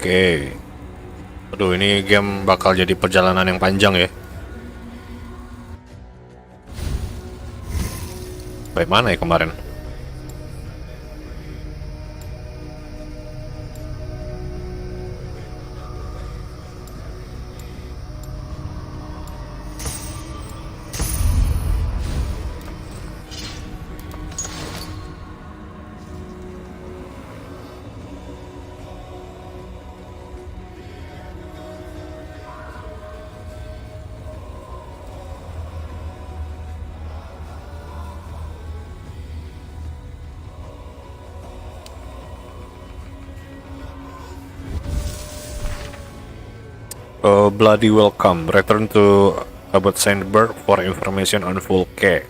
Oke. Aduh, ini game bakal jadi perjalanan yang panjang ya. Bagaimana ya kemarin? Bloody welcome. Return to about Cynebert for information on FULKE'S.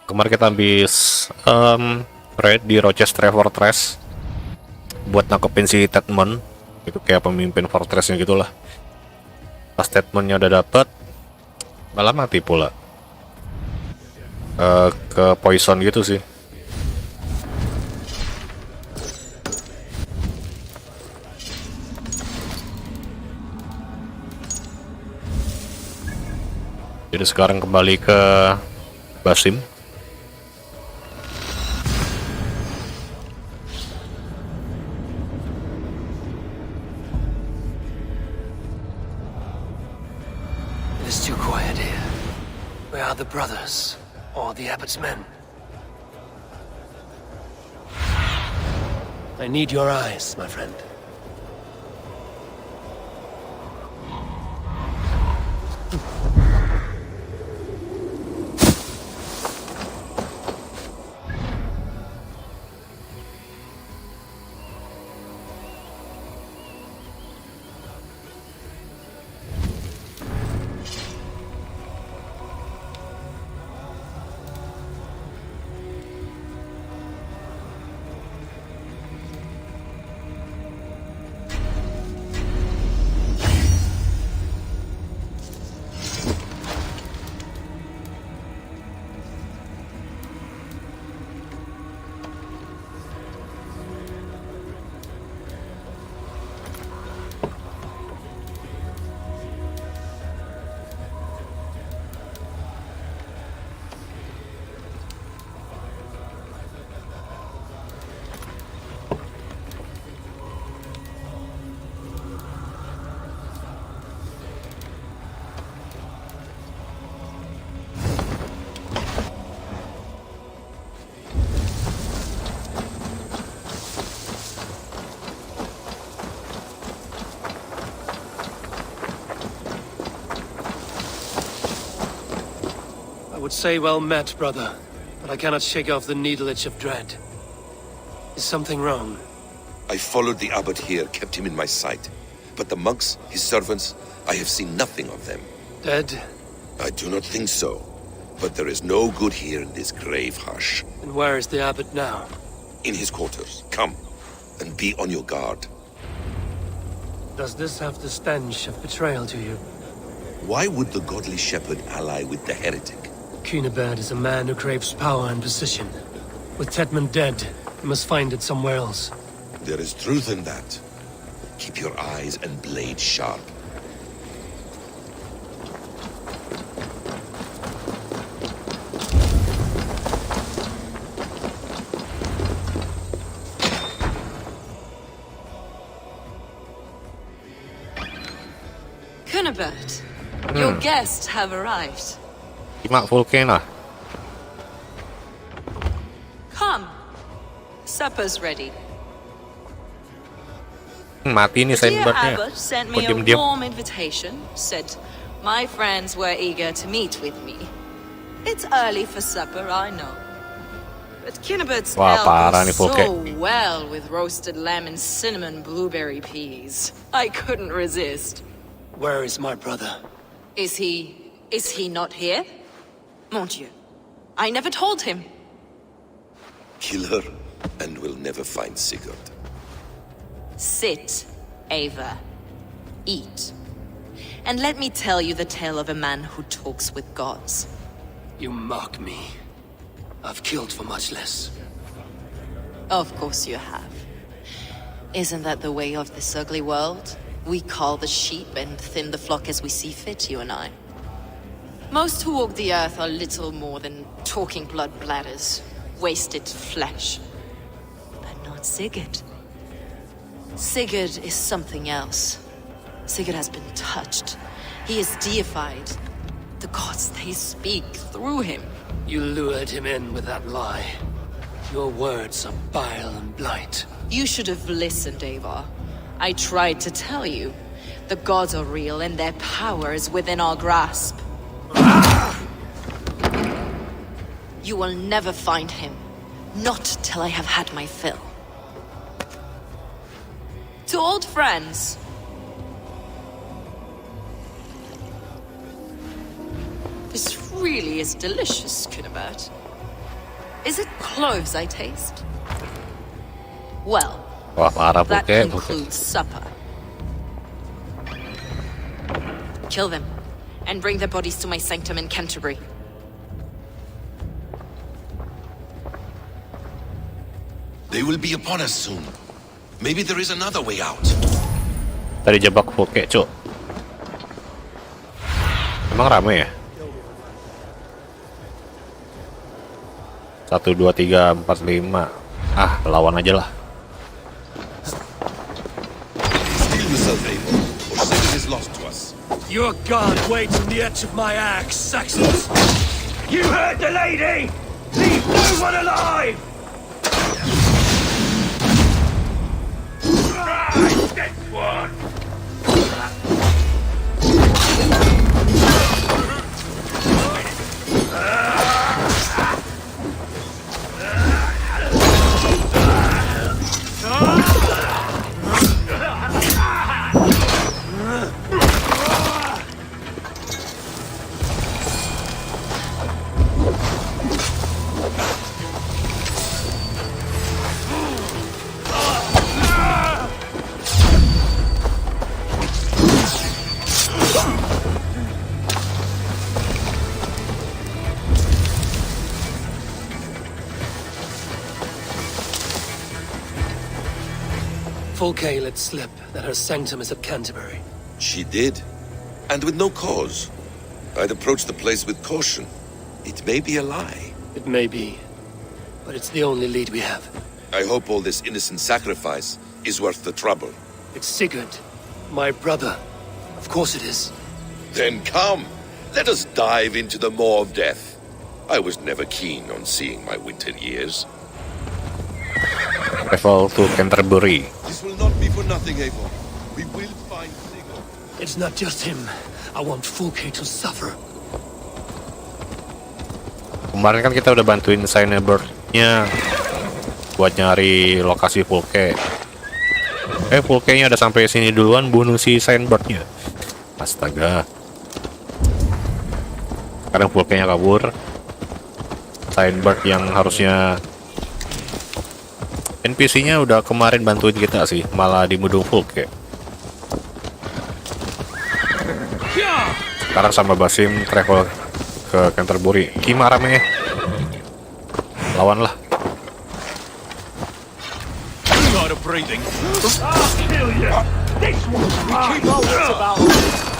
Kemarin kita habis raid di Rochester Fortress buat nangkepin si Namun. Itu kayak pemimpin fortressnya gitulah. Pas statementnya udah dapet, malah mati pula. Ke poison gitu sih. Jadi sekarang kembali ke Basim. The brothers, or the abbot's men. I need your eyes, my friend. I would say well met, brother, but I cannot shake off the needle itch of dread. Is something wrong? I followed the abbot here, kept him in my sight. But the monks, his servants, I have seen nothing of them. Dead? I do not think so. But there is no good here in this grave hush. And where is the abbot now? In his quarters. Come, and be on your guard. Does this have the stench of betrayal to you? Why would the godly shepherd ally with the heretic? Cynebert is a man who craves power and position. With Namun dead, he must find it somewhere else. There is truth in that. Keep your eyes and blade sharp. Cynebert, your guests have arrived. Mak FULKE'S lah. Come. Supper's ready. Mati nih Dear Cynebertnya. Abbot sent me a warm invitation. Said my friends were eager to meet with me. It's early for supper, I know. But Cynebert's Wah, parah nih goes so FULKE. well with roasted lamb and cinnamon blueberry peas. I couldn't resist. Where is my brother? Is he not here? Mon Dieu, I never told him. Killer, and will never find Sigurd. Sit, Eivor. Eat. And let me tell you the tale of a man who talks with gods. You mock me. I've killed for much less. Of course you have. Isn't that the way of this ugly world? We cull the sheep and thin the flock as we see fit, you and I. Most who walk the earth are little more than talking blood bladders, wasted flesh. But not Sigurd. Sigurd is something else. Sigurd has been touched. He is deified. The gods, they speak through him. You lured him in with that lie. Your words are bile and blight. You should have listened, Eivor. I tried to tell you. The gods are real and their power is within our grasp. You will never find him. Not till I have had my fill. To old friends. This really is delicious, Cynebert. Is it cloves I taste? Well, Wah, parah that Pulke. concludes supper. Kill them, and bring their bodies to my sanctum in Canterbury. They will be upon us soon. Maybe there is another way out. Tadi jebak Pulke, cuk. Emang rame ya? 1, 2, 3, 4, 5. Ah, lawan aja lah. Steel yourself, Eivor, or Sigurd is lost to us. Your god waits on the edge of my axe, Saxons! You heard the lady! Leave no one alive! Dead one! Fulke let slip that her sanctum is at Canterbury. She did, and with no cause. I'd approach the place with caution. It may be a lie. It may be, but it's the only lead we have. I hope all this innocent sacrifice is worth the trouble. It's Sigurd, my brother. Of course it is. Then come, let us dive into the maw of death. I was never keen on seeing my winter years. Travel to Canterbury. This will not be for nothing, Eivor. We will find Sigurd. It's not just him. I want Fulke to suffer. Kemarin kan kita udah bantuin Cynebert-nya buat nyari lokasi Fulke. Fulke-nya udah sampai sini duluan, bunuh si Cynebert-nya. Astaga. Sekarang Fulke-nya kabur. Cynebert yang harusnya NPC-nya udah kemarin bantuin kita sih, malah dimudung Fulke. Sekarang sama Basim travel ke Canterbury. Gimana rame? Lawan lah. Tired of breathing. I'll kill you. This one's mine. Keep our wits about us.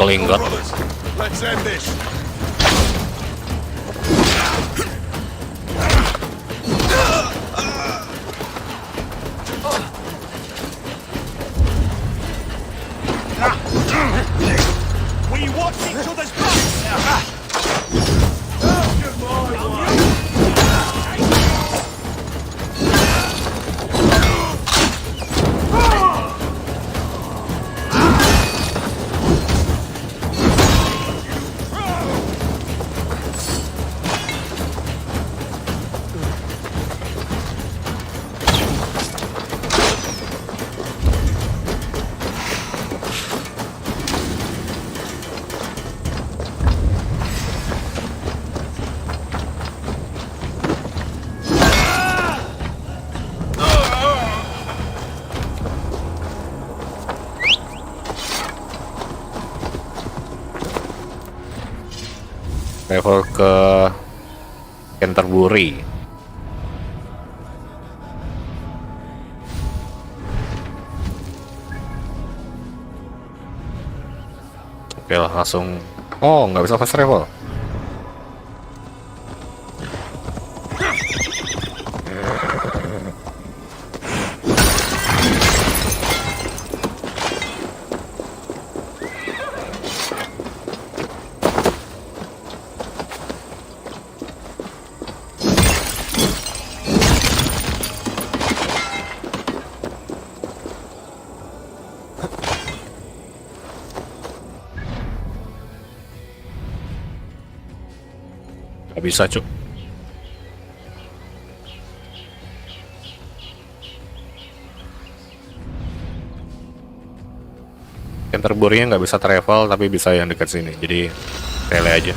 Kelinggot. Let's end this. We watch each other's backs now. travel ke Canterbury. Oke lah, langsung. Oh, nggak bisa fast travel. Nggak bisa, cuk. Canterbury-nya nggak bisa travel, tapi bisa yang dekat sini. Jadi tele aja.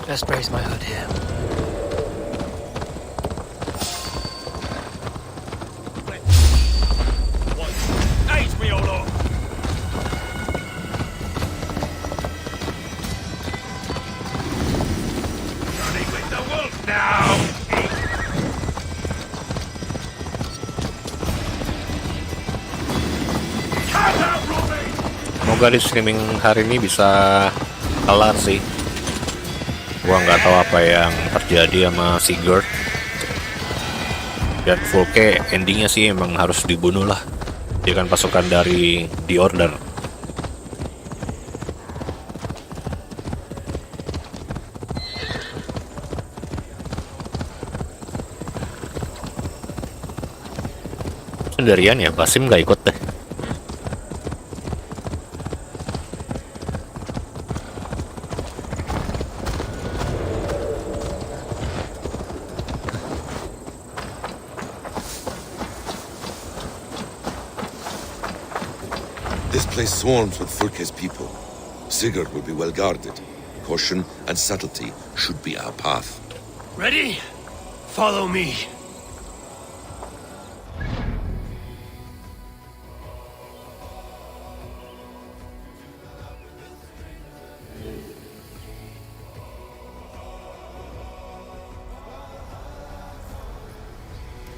Best brace my hood here. Aid me, old lot. Running with the wolf now. Cut out, Robbie. Semoga di streaming hari ini bisa kelar sih. Gua nggak tahu apa yang terjadi sama Sigurd. Dan Fulke endingnya sih emang harus dibunuh lah. Dia kan pasukan dari The Order. Sendirian ya, Basim nggak ikut deh. This place swarms with FULKE'S people. Sigurd will be well guarded. Caution and subtlety should be our path. Ready? Follow me.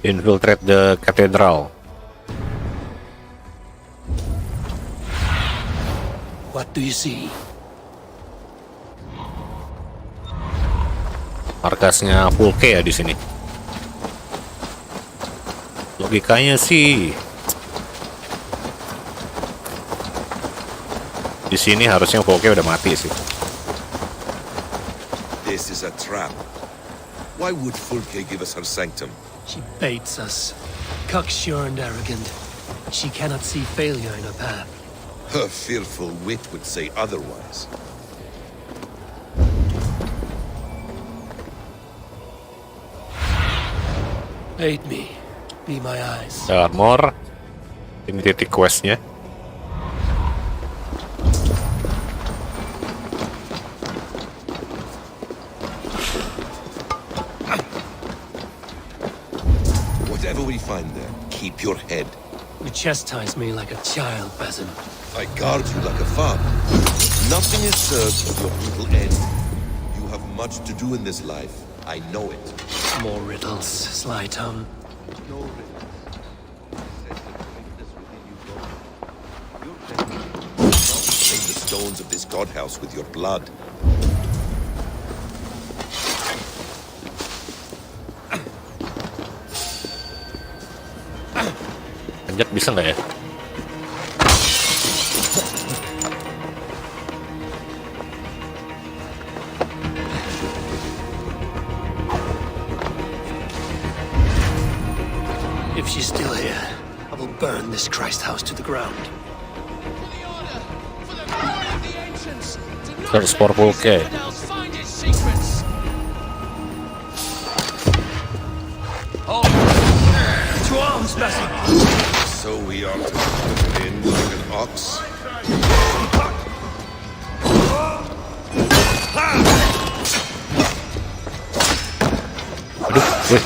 Infiltrate the Cathedral. What do you see? Markasnya Fulke ya di sini. Logikanya sih di sini harusnya Fulke udah mati sih. This is a trap. Why would Fulke give us her sanctum? She baits us. Cocksure and arrogant. She cannot see failure in her path. Her fearful wit would say otherwise. Aid me. Be my eyes. Armor. Ini titik questnya. Whatever we find there, keep your head. You chastise me like a child, Basim. I guard you like a father. Nothing is served of your evil end. You have much to do in this life. I know it. More riddles, sly tongue. No riddles. Said the greatness within you both. Your destiny will not stain the stones of this godhouse with your blood. Lanjut bisa nggak ya? If she's still here, I will burn this Christ house to the ground. Search for VALHALLA. To arms, Basim! So we are to put in like an ox? Aduh, weh.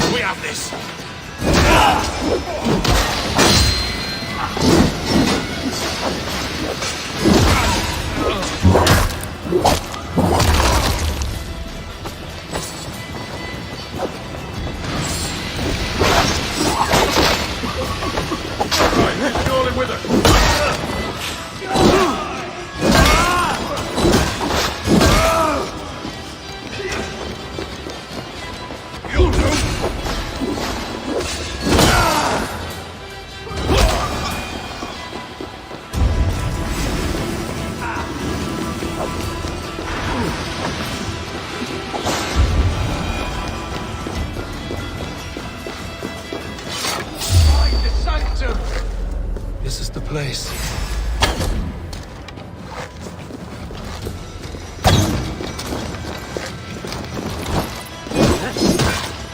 We have this! This is the place.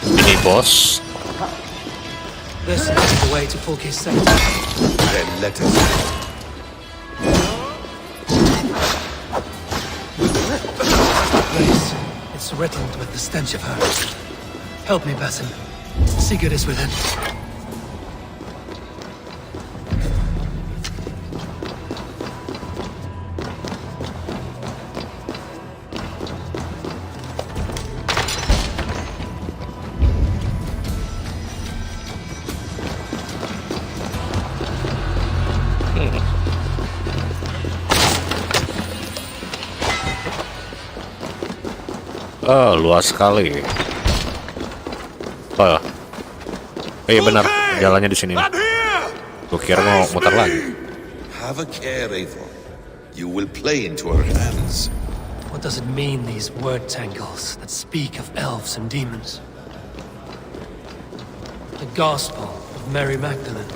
Ini bos. This is the way to FULKE'S sector. Then let us go. Place. It's riddled with the stench of her. Help me, Basim. Sigurd is within. Oh, luas sekali. Oh, iya benar, jalannya di sini. Gue kira mau muter lagi. Have a care, Eivor. You will play into our hands. What does it mean, these word tangles that speak of elves and demons? The Gospel of Mary Magdalene.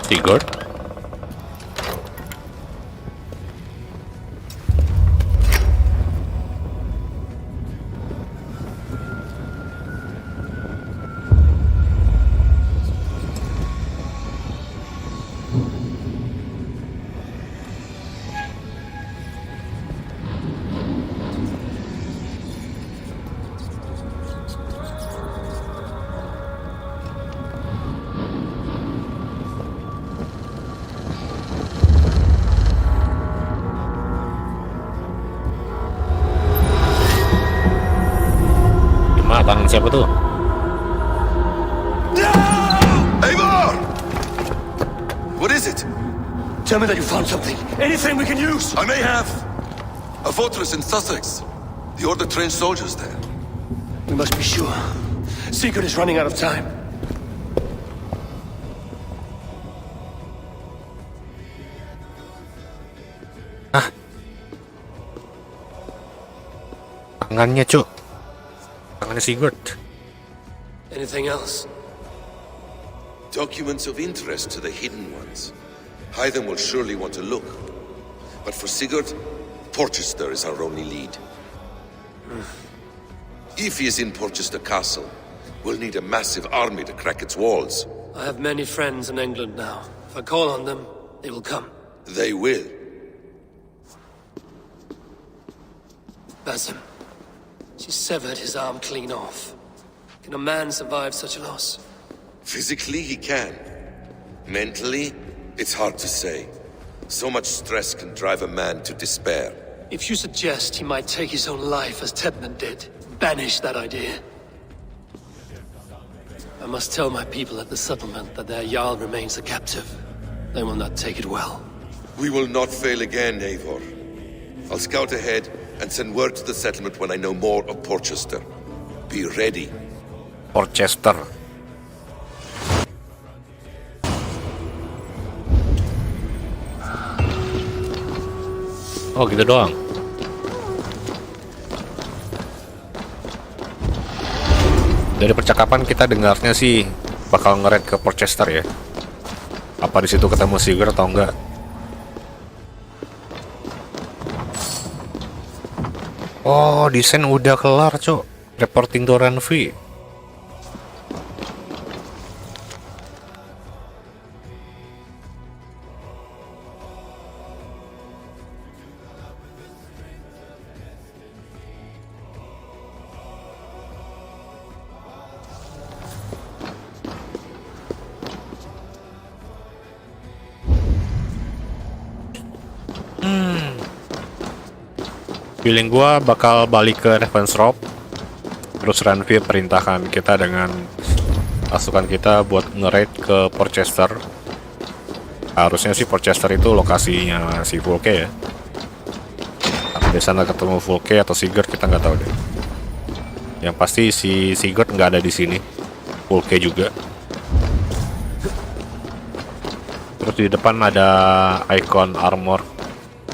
Sigurd. Bang siapa tuh? Eivor! What is it? Tell me that you found something. Anything we can use. I may have. A fortress in Sussex. The Order trained soldiers there. We must be sure. Sigurd is running out of time. Ah. Tangannya, Cuk. Tangannya Sigurd. Anything else? Documents of interest to the hidden ones. Hythen will surely want to look. But for Sigurd, Porchester is our only lead. If he is in Porchester Castle, we'll need a massive army to crack its walls. I have many friends in England now. If I call on them, they will come. They will. Basim. She severed his arm clean off. Can a man survive such a loss? Physically, he can. Mentally, it's hard to say. So much stress can drive a man to despair. If you suggest he might take his own life as Tedman did, banish that idea. I must tell my people at the settlement that their Jarl remains a captive. They will not take it well. We will not fail again, Eivor. I'll scout ahead and send word to the settlement when I know more of Portchester. Be ready. Portchester. Oh gitu doang. Dari percakapan kita dengarnya sih bakal ngeret ke Portchester ya. Apa di situ ketemu Sigurd atau enggak? Oh, desain udah kelar, Cok. Reporting to RANDVI. Feeling gua bakal balik ke Ravensthorpe. Terus RANDVI perintahkan kita dengan pasukan kita buat nge-raid ke Portchester. Harusnya sih Portchester itu lokasinya si Fulke ya. Di sana ketemu Fulke atau Sigurd kita nggak tahu deh. Yang pasti si Sigurd nggak ada di sini. Fulke juga. Terus di depan ada icon armor.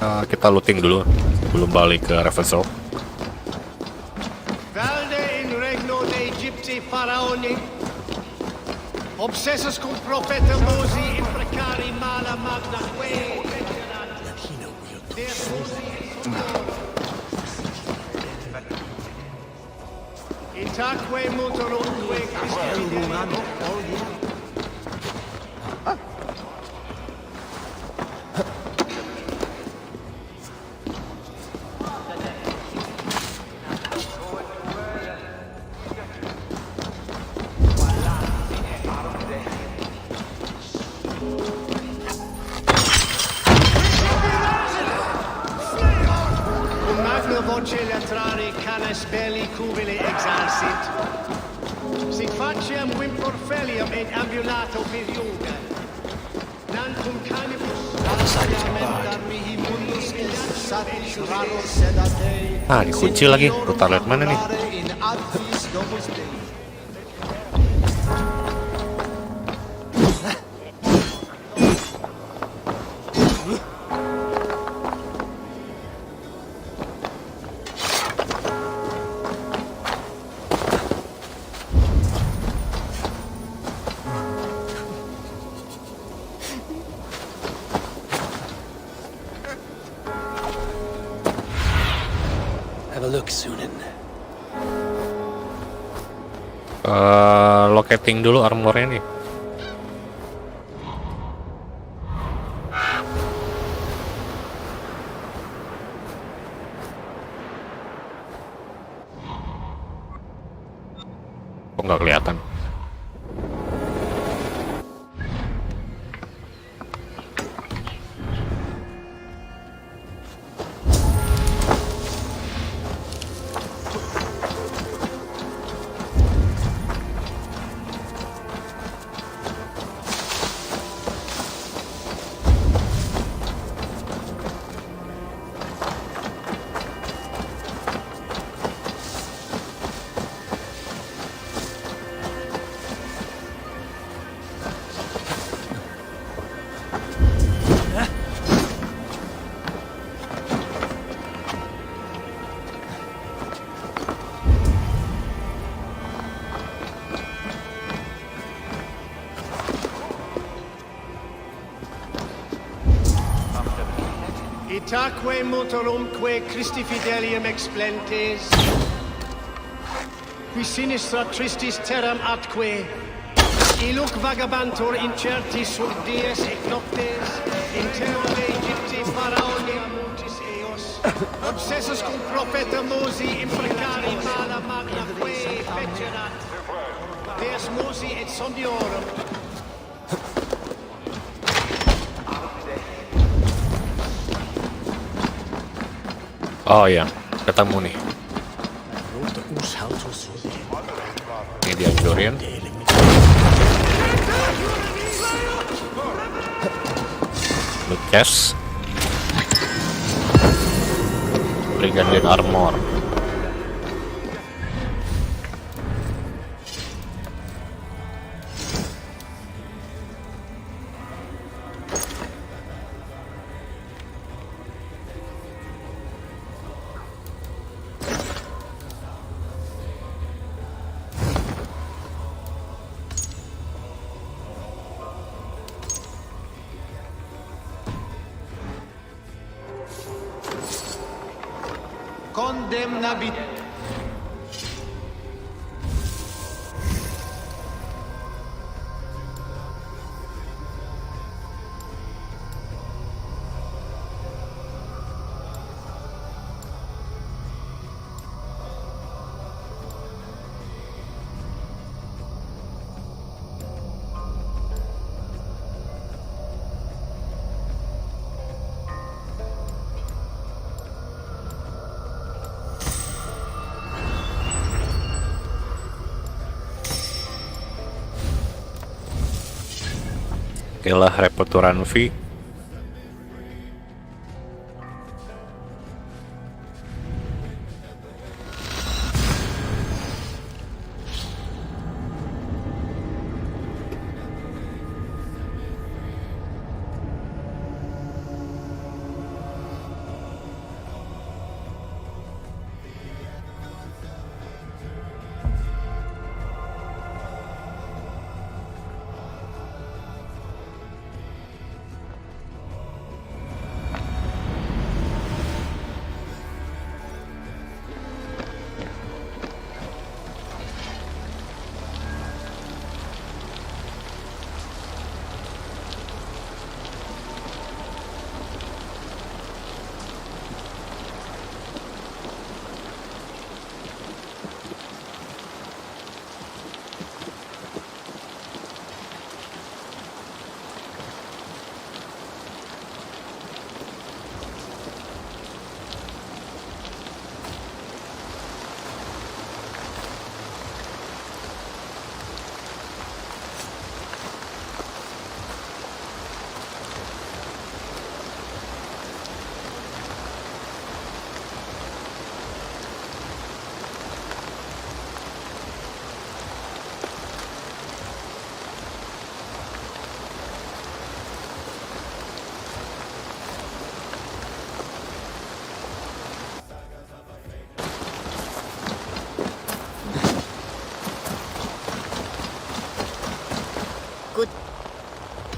Kita looting dulu sebelum balik ke Ravensthorpe. Valde in regno de Egypti faraoni. Obsessus cum profeta Mosi in precari mala magna que. Itaque mutorunque Latrare canes belli cubile exarsit. Sic faciem vimpor felium et ambulato per iunga. Non cum canibus darmihi mundus Dikunci lagi. Putar lihat mana nih? Locating dulu armornya nih. Kok nggak kelihatan? Itaque motorumque Christi fidelium explentes, qui sinistra tristis terram atque, iluc vagabantur incertis sur dies et noctes, in terra Egypti faraoni amutis eos, obsessus cum profeta Mosi imprecari mala magna que fecerat, deus Mosi et sondiorum. Oh iya, ketemu nih. Ini dihancurin. Loot chest. Brigandine armor. Condemnabit. Oke lah, report to RANDVI.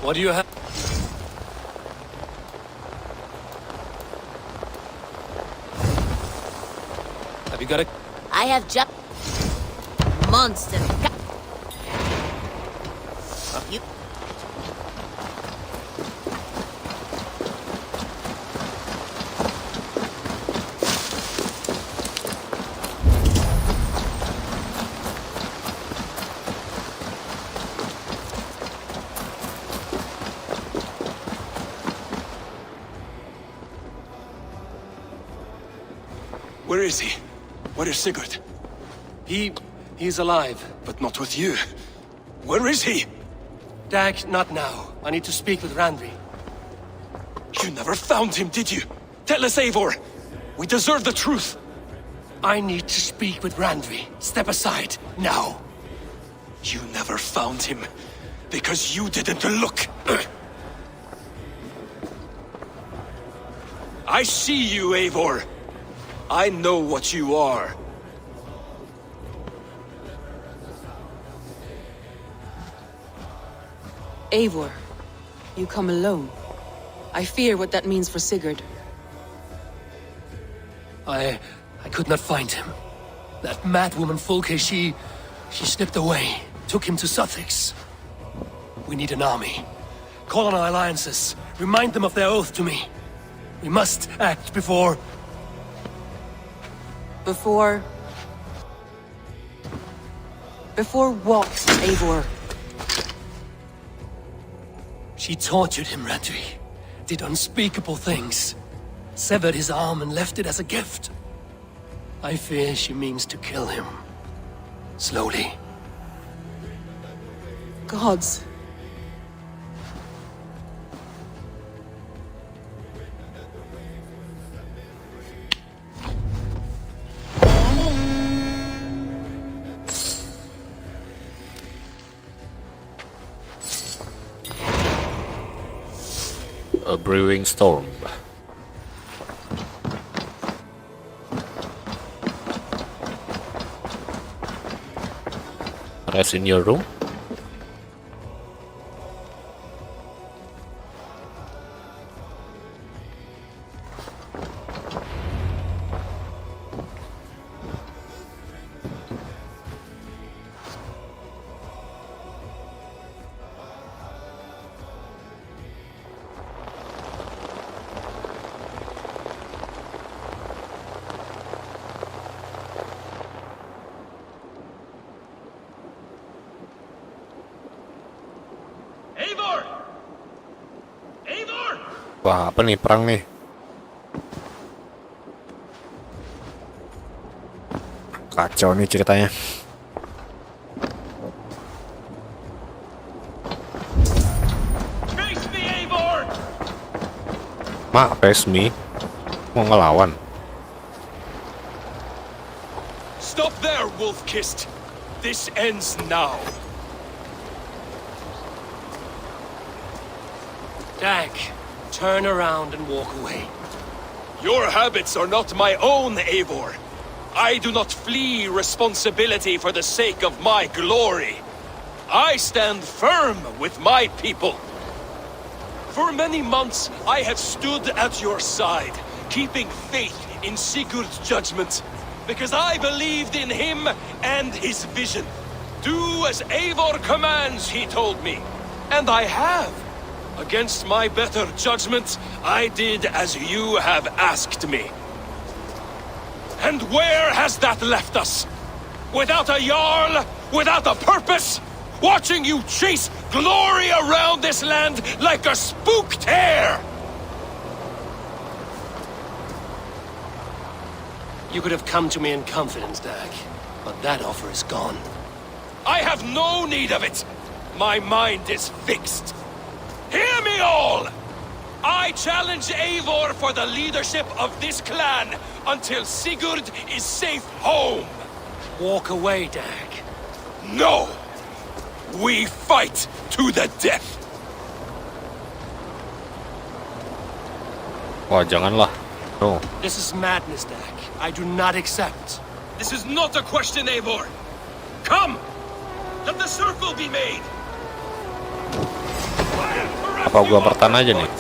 What do you have? Have you got a... I have just monster. You Where is he? Where is Sigurd? He's alive, but not with you. Where is he? Dag, not now. I need to speak with RANDVI. You never found him, did you? Tell us, Eivor. We deserve the truth. I need to speak with RANDVI. Step aside, now. You never found him because you didn't look. I see you, Eivor. I know what you are. Eivor, you come alone. I fear what that means for Sigurd. I could not find him. That madwoman FULKE'S, she slipped away, took him to SUTHSEXE. We need an army. Call on our alliances. Remind them of their oath to me. We must act before... Before what, Eivor? She tortured him, RANDVI. Did unspeakable things. Severed his arm and left it as a gift. I fear she means to kill him. Slowly. Gods. A brewing storm. Rest in your room. Eivor! Eivor! Wah, apa nih perang nih? Kacau nih ceritanya. Face me, Eivor! Face me? Mau ngelawan? Stop there, wolf-kissed. This ends now. Dag, turn around and walk away. Your habits are not my own, Eivor. I do not flee responsibility for the sake of my glory. I stand firm with my people. For many months, I have stood at your side, keeping faith in Sigurd's judgment, because I believed in him and his vision. Do as Eivor commands, he told me. And I have. Against my better judgment, I did as you have asked me. And where has that left us? Without a Jarl, without a purpose? Watching you chase glory around this land like a spooked hare! You could have come to me in confidence, Dag, but that offer is gone. I have no need of it! My mind is fixed. Hear me all! I challenge Eivor for the leadership of this clan until Sigurd is safe home. Walk away, Dag. No! We fight to the death! Wah, janganlah. No. This is madness, Dag. I do not accept. This is not a question, Eivor! Come! Let the circle be made! Apa gua bertahan aja nih?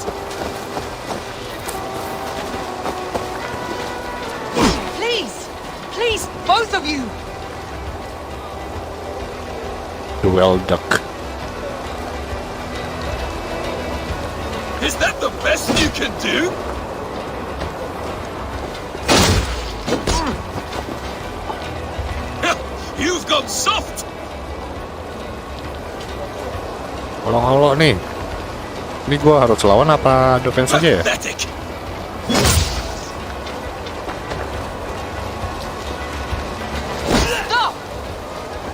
Please, both of you! Duel duck. Is that the best you can do? You've gone soft! Halo nih. Ini gua harus lawan apa defense aja ya? Pathetic!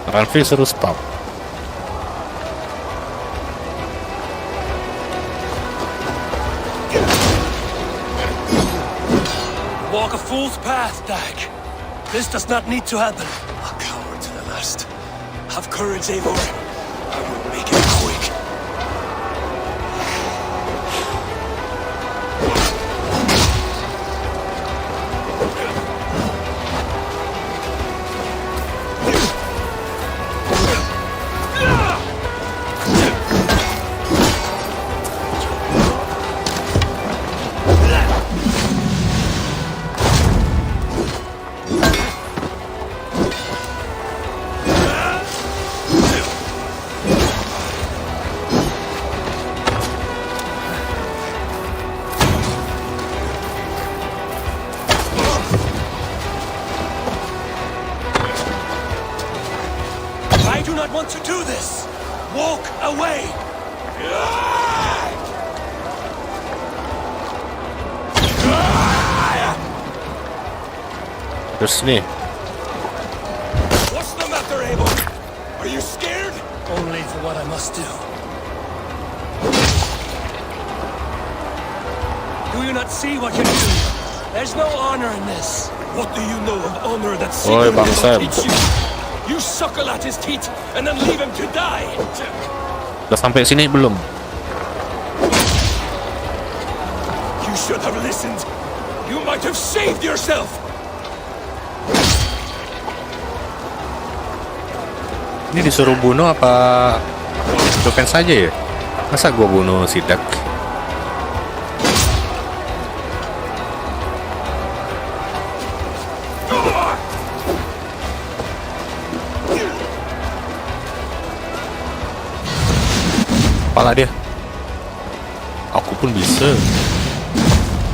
Randvi suruh stop. Walk a fool's path, Dag. This does not need to happen. A coward to the last. Have courage, Eivor. I will make it quick. I do not want to do this. Walk away. Terus nih. What's the matter, Eivor? Are you scared? Only for what I must do. Do you not see what you're doing? There's no honor in this. What do you know of honor that Oi, Sigurd Bang will Sam. teach you? You suckle at his teeth and then leave him to die. Udah sampai sini belum? should have listened. You might have saved yourself. Ini disuruh bunuh apa defense saja ya? Masa gua bunuh si Dak? Kepala dia. Aku pun bisa.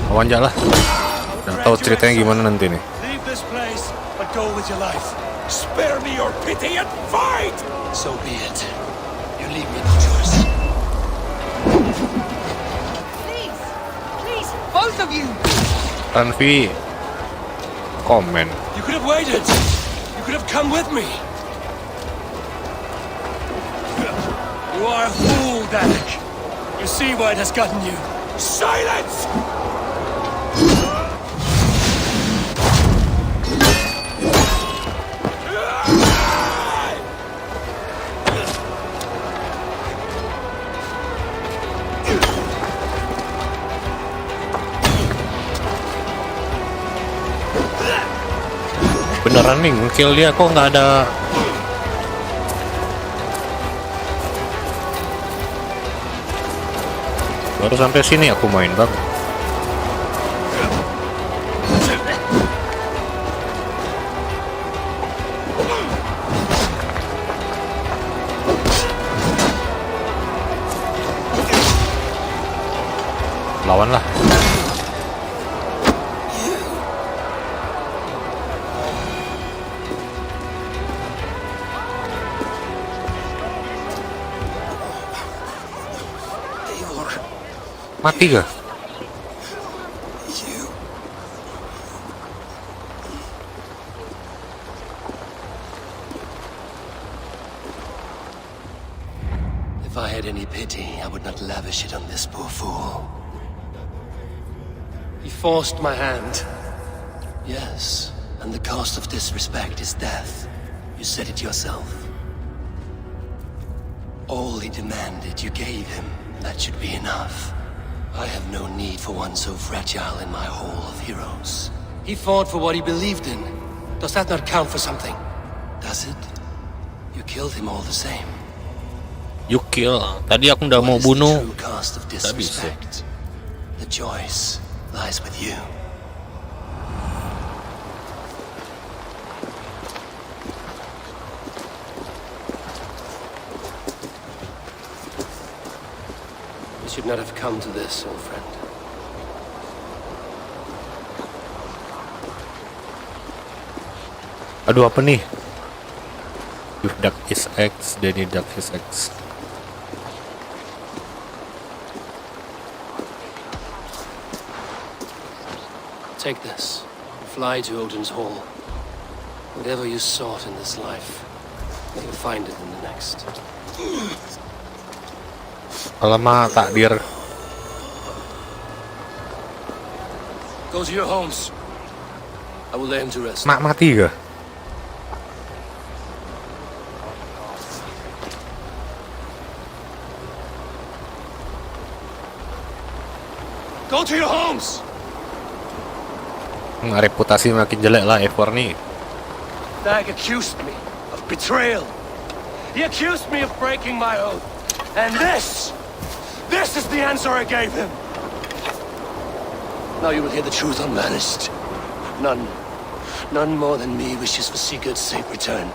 Lawan aja lah. Udah tahu ceritanya gimana nanti nih. Leave this place, but go with your life. Spare me your pity and fight! So be it. You leave me no choice. Please! Please! Both of you! Ranvi komen. You could have waited. You could have come with me. You are a fool, Balik. You see why it has gotten you. Silence! Beneran nih nge-kill dia, kok nggak ada. Baru sampai sini aku main bang. Lawan lah. Mati gak? If I had any pity, I would not lavish it on this poor fool. He forced my hand. Yes, and the cost of disrespect is death. You said it yourself. All he demanded, you gave him. That should be enough. I have no need for one so fragile in my hall of heroes. He fought for what he believed in. Does that not count for something? Does it? You killed him all the same. You kill. Tadi aku udah mau What is the bunuh. true cost of Nggak bisa. disrespect? The choice lies with you. We should not have come to this, old friend. Aduh, apa nih? If duck is X, then duck is X. Take this. Fly to Odin's Hall. Whatever you sought in this life, you'll find it in the next. Alamak, takdir. Go to your homes. I will lay him to rest. Mak mati gak? Go to your homes! Reputasi makin jelek lah Eivor nih. Dag accused me of betrayal. He accused me of breaking my oath. And this is the answer I gave him. Now you will hear the truth unmanaged. None more than me wishes for Sigurd's safe return.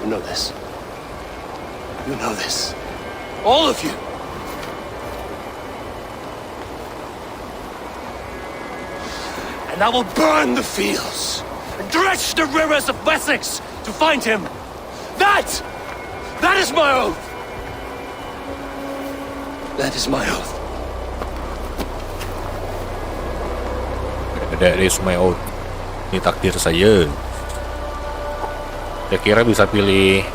You know this. You know this. All of you. And I will burn the fields, and dredge the rivers of Wessex to find him. That is my oath. That is my oath. That is my oath. Ini takdir saya. Ya kira bisa pilih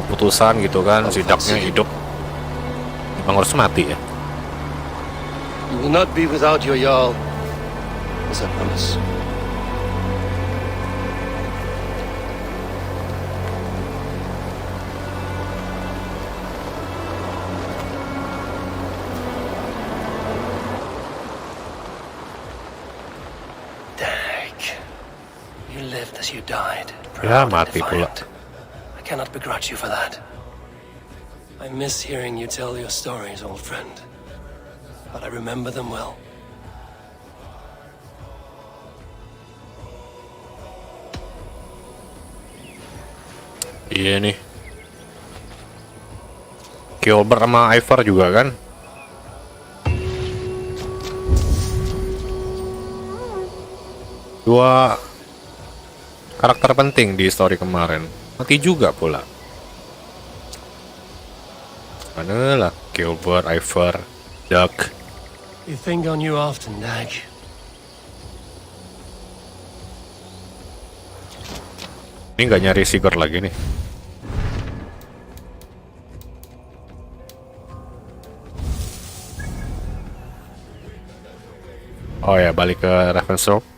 keputusan gitu kan, si ducknya hidup. Emang harus mati ya? You will not be without your Jarl, as I promise. You lived as you died. Ya, proud and mati pula. defiant. I cannot begrudge you for that. I miss hearing you tell your stories, old friend. But I remember them well. Iya nih. Gilbert sama Eivor juga kan? Dua karakter penting di story kemarin. Mati juga pula. Mana lah Gilbert, Eivor, Duck. You think on you often, Dag. Ini nggak nyari Sigurd lagi nih. Oh ya, balik ke Ravensthorpe.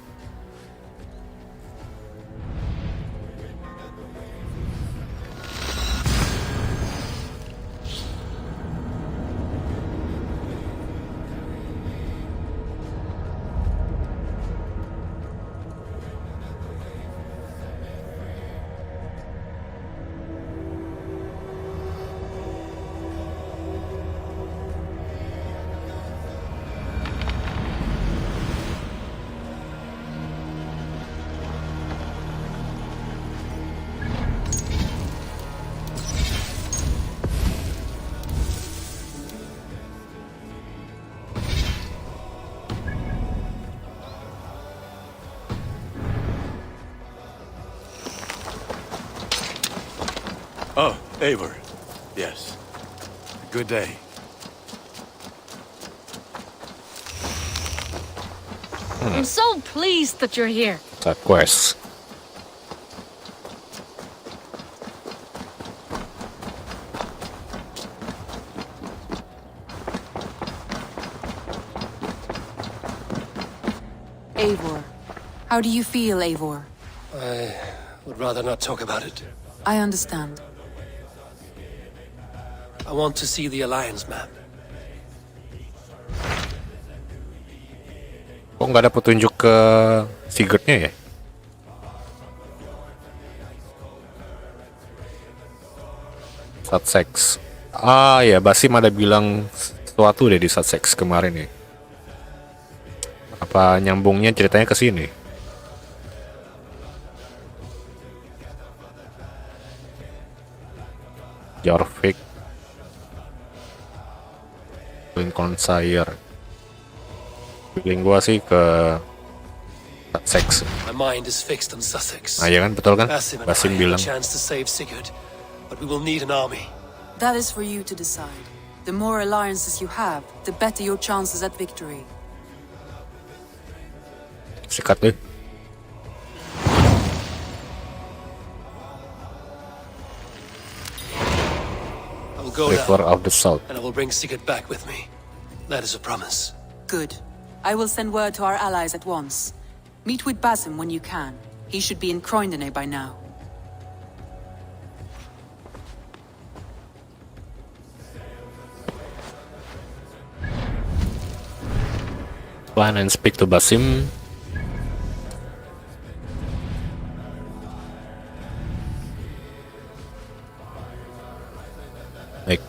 Oh, Eivor. Yes. Good day. I'm so pleased that you're here. Side quest. Eivor. How do you feel, Eivor? I would rather not talk about it. I understand. I want to see the Alliance map. Kok nggak ada petunjuk ke Sigurdnya ya? SUTHSEXE. Ah ya, Basim ada bilang sesuatu deh di SUTHSEXE kemarin ya. Apa nyambungnya ceritanya ke sini? Jorvik, Lincolnshire. Feeling gua sih ke SUTHSEXE. My mind is fixed on Sussex. Ah ya kan, betul kan? Basim and Basim I have bilang. a chance to save Sigurd, but we will need an army. That is for you to decide. The more alliances you have, the better your chances at victory. Sikat deh. I will go REAVER now, of the South. and I will bring Sigurd back with me. That is a promise. Good. I will send word to our allies at once. Meet with Basim when you can. He should be in Croydon by now. Plan and speak to Basim. Make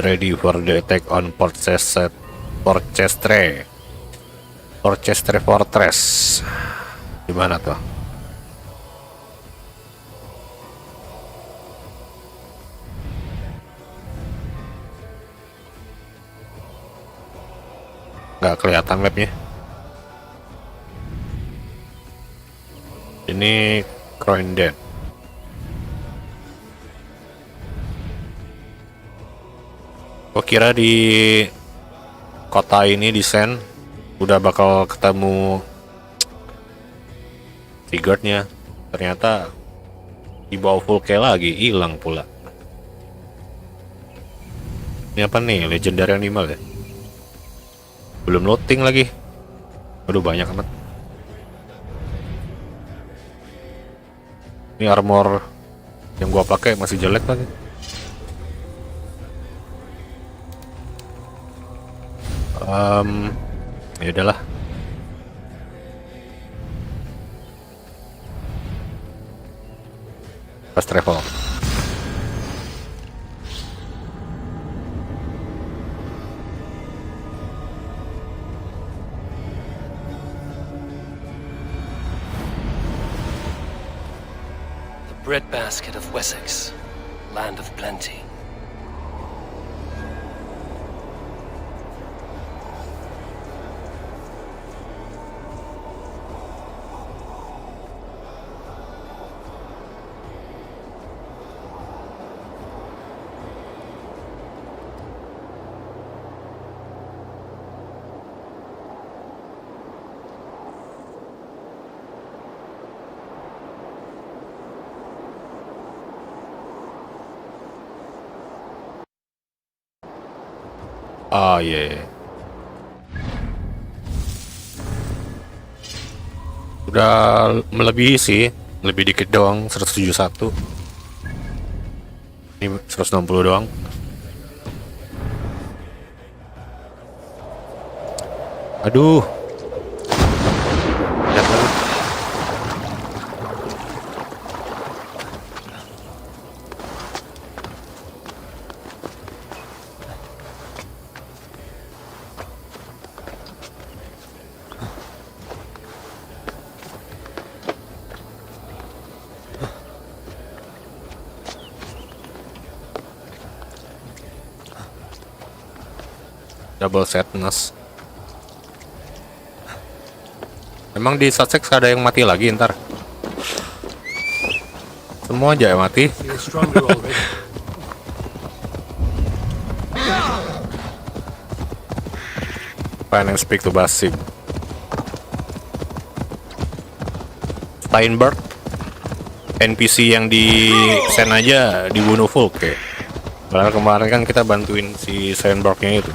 ready for the attack on Porchestre Fortress. Di mana tuh? Nggak kelihatan mapnya. Ini Croydon. Gua kira di kota ini di Sen udah bakal ketemu Sigurdnya. Ternyata di bawah FULKE'S lagi, hilang pula. Ini apa nih? Legendary animal ya? Belum loading lagi. Aduh, banyak amat. Ini armor yang gua pakai masih jelek lagi. Ya udahlah. Fast travel. The breadbasket of Wessex, land of plenty. Oh iya. Udah melebihi sih, lebih dikit doang, 171. Ini 160 doang. Aduh. Jatuh. Double sadness. Emang di SUTHSEXE ada yang mati lagi ntar? Semua aja yang mati. Find and speak to Basim. Cynebert, NPC yang di send aja dibunuh FULKE. Padahal kemarin kan kita bantuin si Cynebert-nya itu.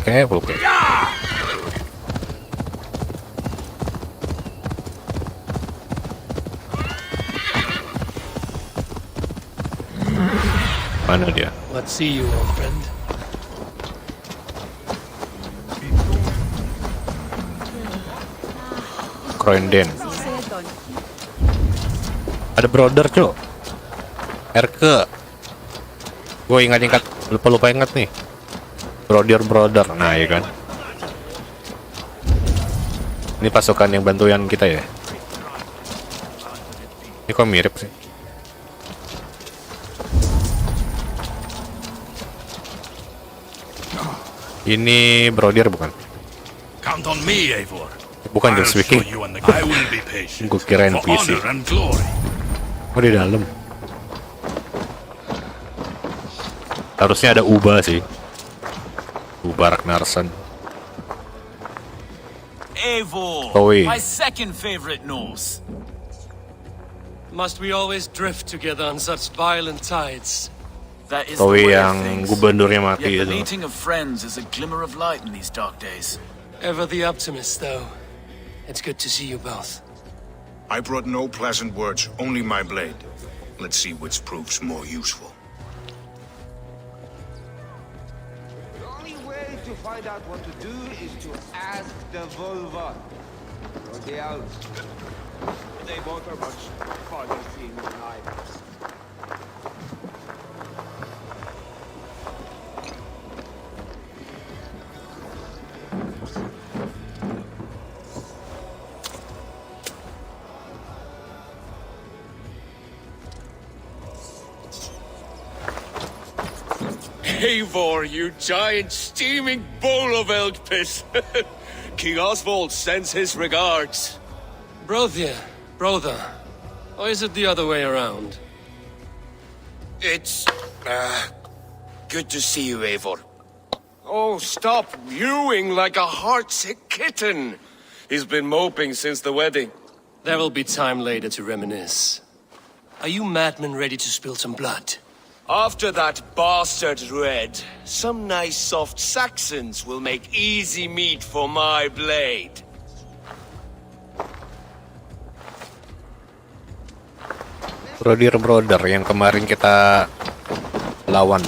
FULKE. Mana dia? Let's see you, old friend. Kroinden. Ada brother, cok. Erke. Gue ingat lupa ingat nih. Brother. Nah, ya kan. Ini pasukan yang bantuan kita ya. Ini kok mirip sih. Ini brother bukan? Count on me, Eivor. Bukan just speaking. Gue kirain PC. Oh, di dalam. Harusnya ada Uba sih. Uba Ragnarsson. Eivor, Oi. my second favorite Norse. Must we always drift together on such violent tides? That is the Oi way of yang things. gubernurnya mati Yet the itu. meeting of friends is a glimmer of light in these dark days. Ever the optimist, though. It's good to see you both. I brought no pleasant words, only my blade. Let's see which proves more useful. The only way to find out what to do is to ask the vulva. Or the elves. They both are much farther seeing than I am. Eivor, you giant steaming bowl of elk piss. King Oswald sends his regards. Brother. Or is it the other way around? It's good to see you, Eivor. Oh, stop mewing like a heartsick kitten. He's been moping since the wedding. There will be time later to reminisce. Are you madmen ready to spill some blood? After that bastard Red, some nice soft Saxons will make easy meat for my blade. Brother yang kemarin kita lawan.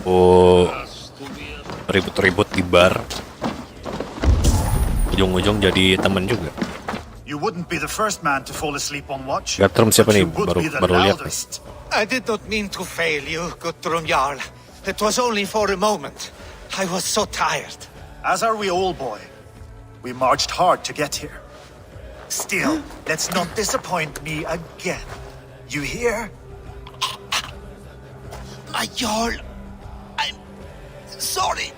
Oh, ribut-ribut di bar. ujung-ujung jadi temen juga. You wouldn't be the first man to fall asleep on watch. Guthrum siapa but nih? you would be the Baru lihat nih. loudest. I did not mean to fail you, Guthrum Jarl. It was only for a moment. I was so tired. As are we all, boy. We marched hard to get here. Still, let's not disappoint me again. You hear? My Jarl, I'm sorry.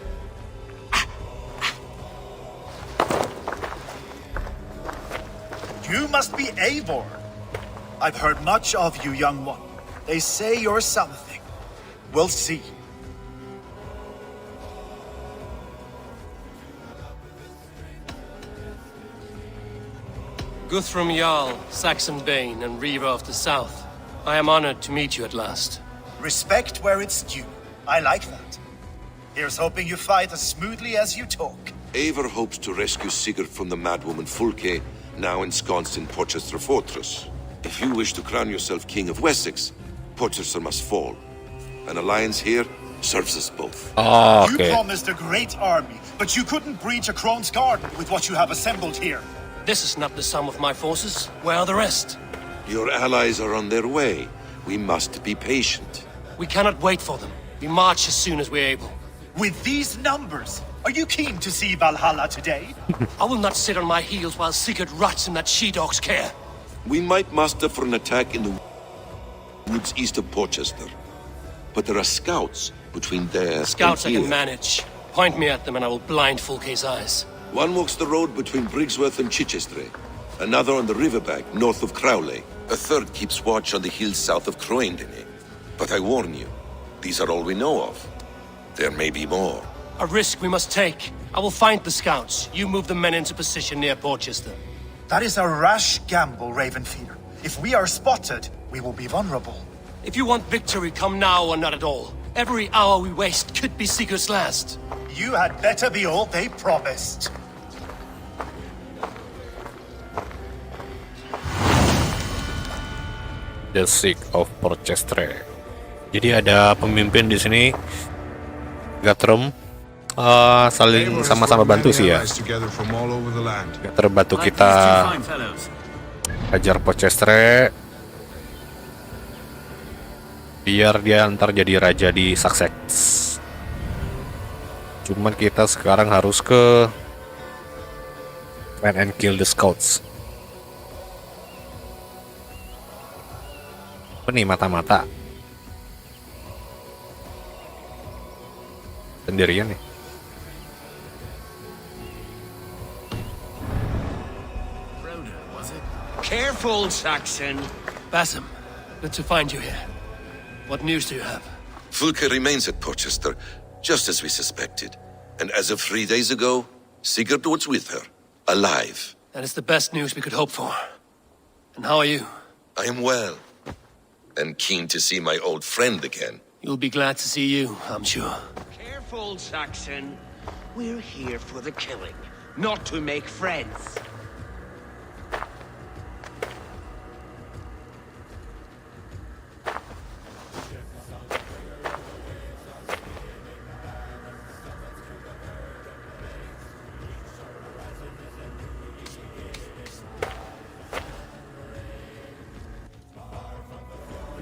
You must be Eivor. I've heard much of you, young one. They say you're something. We'll see. Guthrum Jarl, Saxon Bane, and Reaver of the South. I am honored to meet you at last. Respect where it's due. I like that. Here's hoping you fight as smoothly as you talk. Eivor hopes to rescue Sigurd from the madwoman Fulke, now ensconced in Porchester Fortress. If you wish to crown yourself King of Wessex, Porchester must fall. An alliance here serves us both. Oh, You oke. promised a great army, but you couldn't breach a Crone's garden with what you have assembled here. This is not the sum of my forces. Where are the rest? Your allies are on their way. We must be patient. We cannot wait for them. We march as soon as we're able. With these numbers, are you keen to see Valhalla today? I will not sit on my heels while Sigurd rots in that she-dog's care. We might muster for an attack in the woods east of Porchester. But there are scouts between there Scouts I and can here. manage. Point me at them and I will blind FULKE'S eyes. One walks the road between Briggsworth and Chichester. Another on the riverbank north of Crowley. A third keeps watch on the hills south of Croendene. But I warn you, these are all we know of. There may be more. A risk we must take. I will find the scouts. You move the men into position near Porchester. That is a rash gamble, Ravenfear. If we are spotted, we will be vulnerable. If you want victory, come now or not at all. Every hour we waste could be Sigurd's last. You had better be all they promised. The Siege of Porchester. Jadi ada pemimpin di sini, Guthrum, saling sama-sama bantu sih ya. Guthrum bantu kita hajar Porchester, biar dia ntar jadi raja di SUTHSEXE. Cuman kita sekarang harus ke find and kill the scouts. Apa nih mata-mata? Sendirian nih. Careful, Saxon. Basim, good to find you here. What news do you have? Fulke remains at Porchester, just as we suspected. And as of 3 days ago, Sigurd was with her, alive. That is the best news we could hope for. And how are you? I am well, and keen to see my old friend again. You'll be glad to see you, I'm sure. Careful, Saxon. We're here for the killing, not to make friends.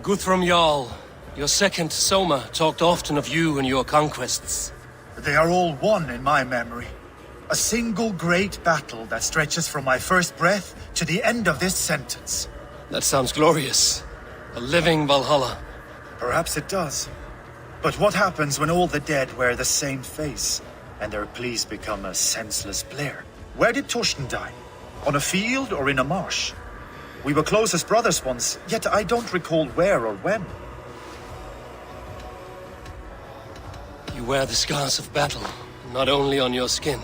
Guthrum Jarl, your second Soma talked often of you and your conquests. They are all one in my memory. A single great battle that stretches from my first breath to the end of this sentence. That sounds glorious. A living Valhalla. Perhaps it does. But what happens when all the dead wear the same face, and their pleas become a senseless blare? Where did Torsten die? On a field or in a marsh? We were close as brothers once, yet I don't recall where or when. You wear the scars of battle, not only on your skin.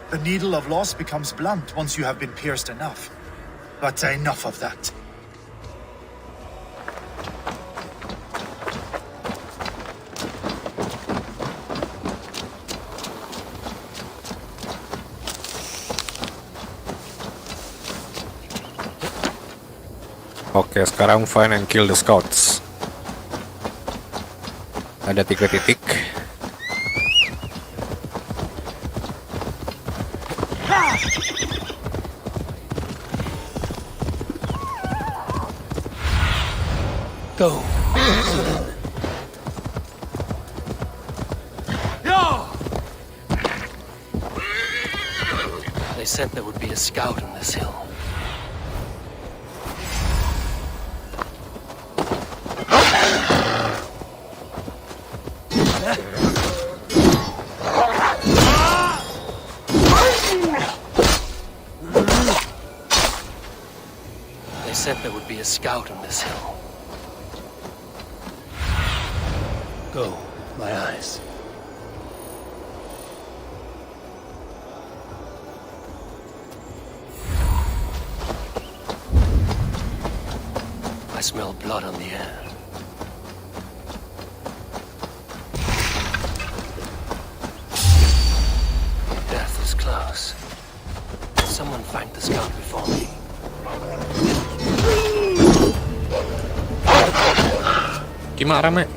The needle of loss becomes blunt once you have been pierced enough. But enough of that. Oke, sekarang find and kill the scouts. Ada 3 titik. Go. They said there would be a scout on this hill. They said there would be a scout on this hill. Go, my eyes. I smell blood on the air. Death is close. Someone find the scout before me. Gimana, Mek?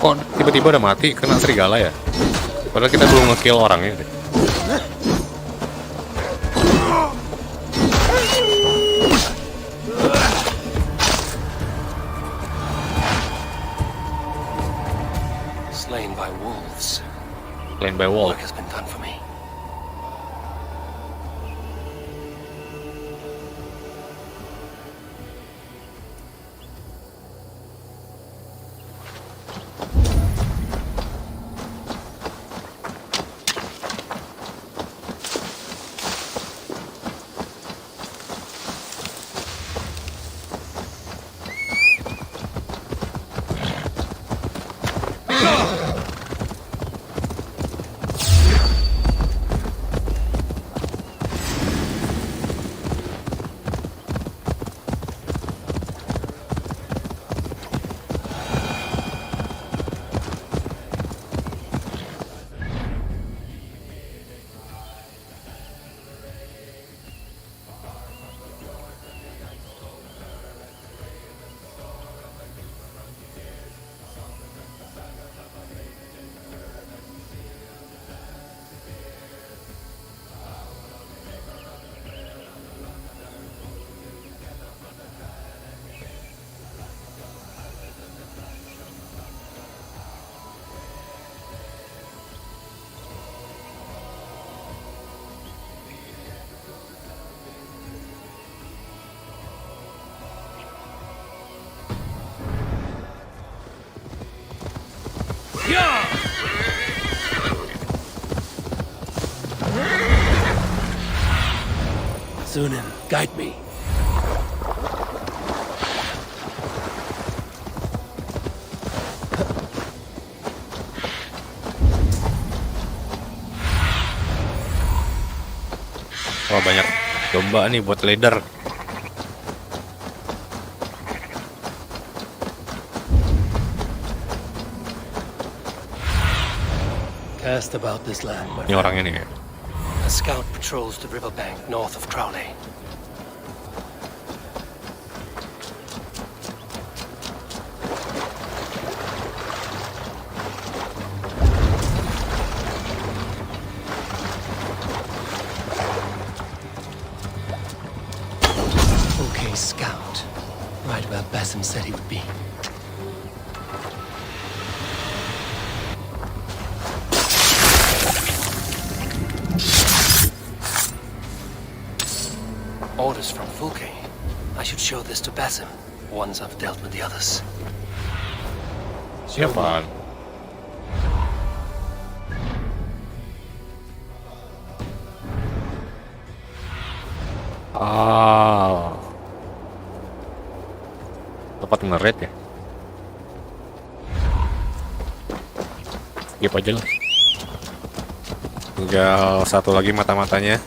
Kok tiba-tiba udah mati kena serigala ya? Padahal kita belum nge-kill orangnya deh. Slain by wolves. Slain by wolves. Work has been done for me. Sunan, guide me. Wah, banyak domba nih buat leader. Cast about this land. Ini orangnya nih. A scout patrols the riverbank north of Crowley. Okay, scout. Right where Basim said he would be. Orders from Fulke. I should show this to Basim once I've dealt with the others. Siapa? Dapat nge-raid ya? Skip aja lah. Tinggal satu lagi mata-matanya.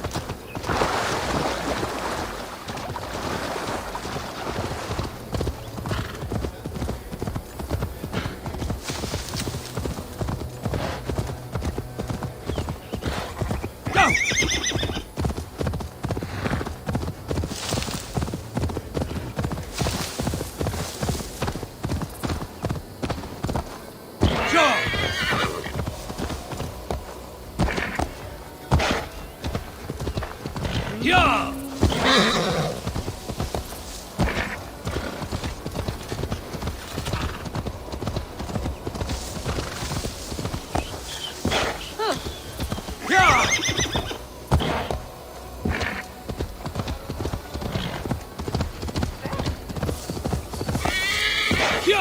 If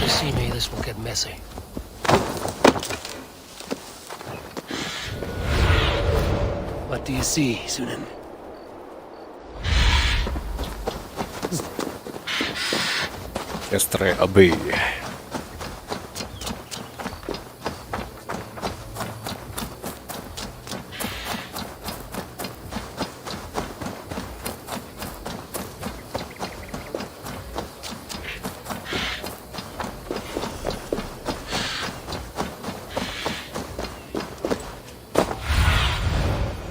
you see me, this will get messy. What do you see, Sunan? Estre Abbey.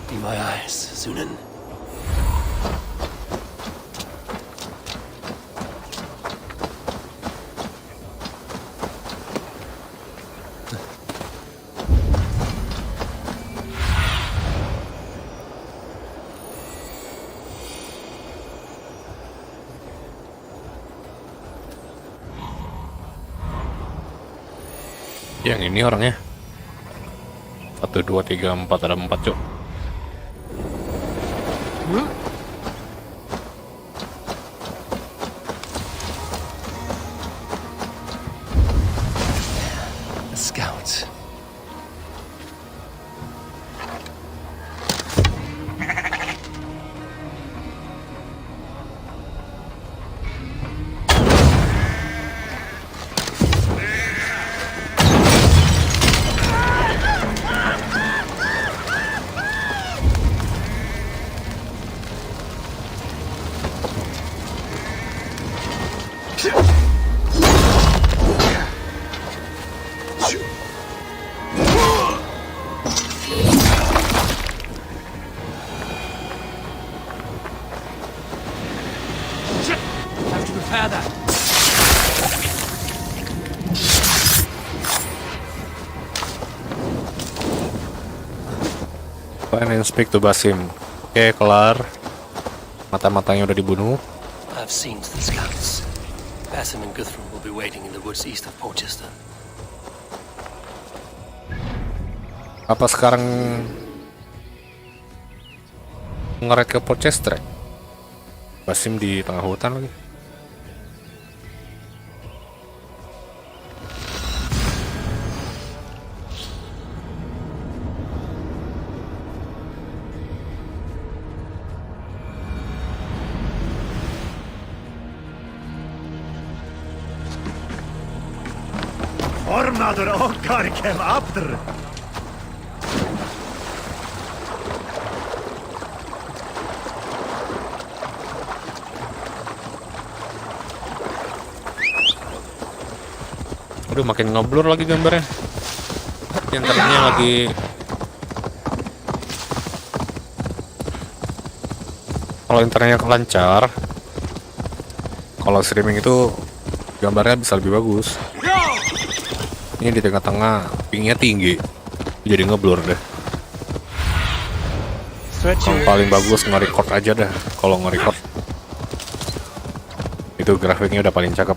Be my eyes, Sunan. Yang ini orangnya 1, 2, 3, 4, ada 4 cok. The scouts. Have to repair that. Find and speak to Basim. Oke, kelar. Mata-matanya udah dibunuh. I've seen the scouts. Basim and Guthrum will be waiting in the woods east of Porchester. Apa sekarang ngeret ke Porchester? Basim di tengah hutan lagi. Ormader okkar kem after. Aduh, makin ngeblur lagi gambarnya. Internetnya lagi kalau internetnya lancar, kalau streaming itu gambarnya bisa lebih bagus. Ini di tengah-tengah pingnya tinggi, jadi ngeblur deh. Yang paling bagus nge-record aja dah. Kalau nge-record itu grafiknya udah paling cakep.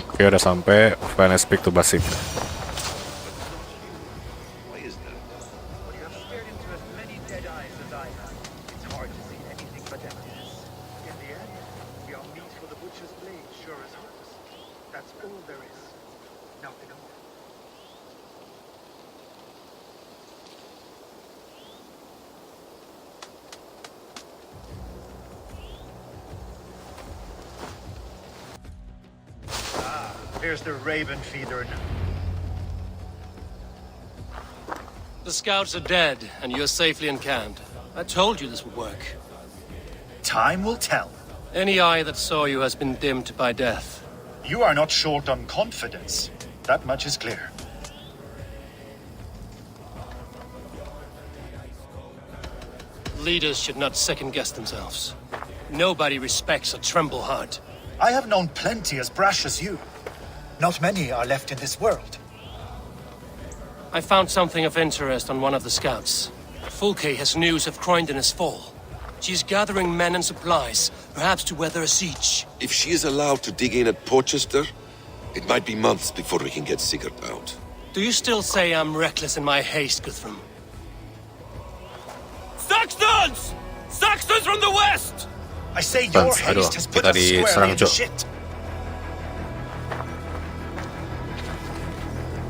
Oke, udah sampai. Finally speak to Basim. Here's the raven feeder now. The scouts are dead, and you're safely encamped. I told you this would work. Time will tell. Any eye that saw you has been dimmed by death. You are not short on confidence. That much is clear. Leaders should not second-guess themselves. Nobody respects a tremble heart. I have known plenty as brash as you. Not many are left in this world. I found something of interest on one of the scouts. FULKE has news of Croyndine's fall. She's gathering men and supplies, perhaps to weather a siege. If she is allowed to dig in at Porchester, it might be months before we can get Sigurd out. Do you still say I'm reckless in my haste, Guthrum? Saxons! Saxons from the west! I say your Aduh, haste has put kita us squarely diserang, in the Cuk. shit.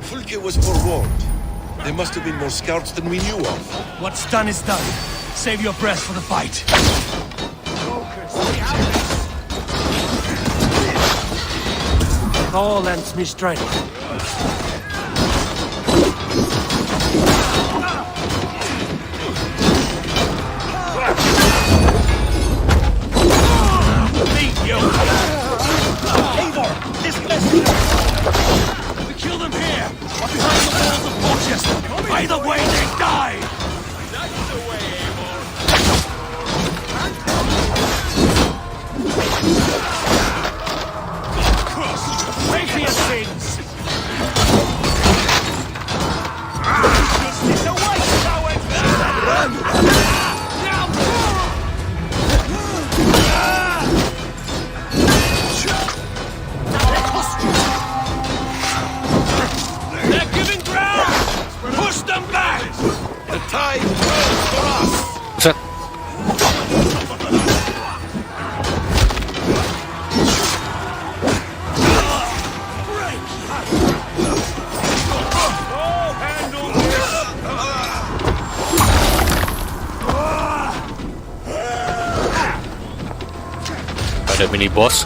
Fulke was forewarned. There must have been more scouts than we knew of. What's done is done. Save your breath for the fight. All lends me strength. Eivor, this message! We kill them here, or behind the walls of Rochester. Either way, they die! That's the way, Eivor. Radiant things! They're giving ground! Push them back! The tide turns for us! Set. Ada mini boss.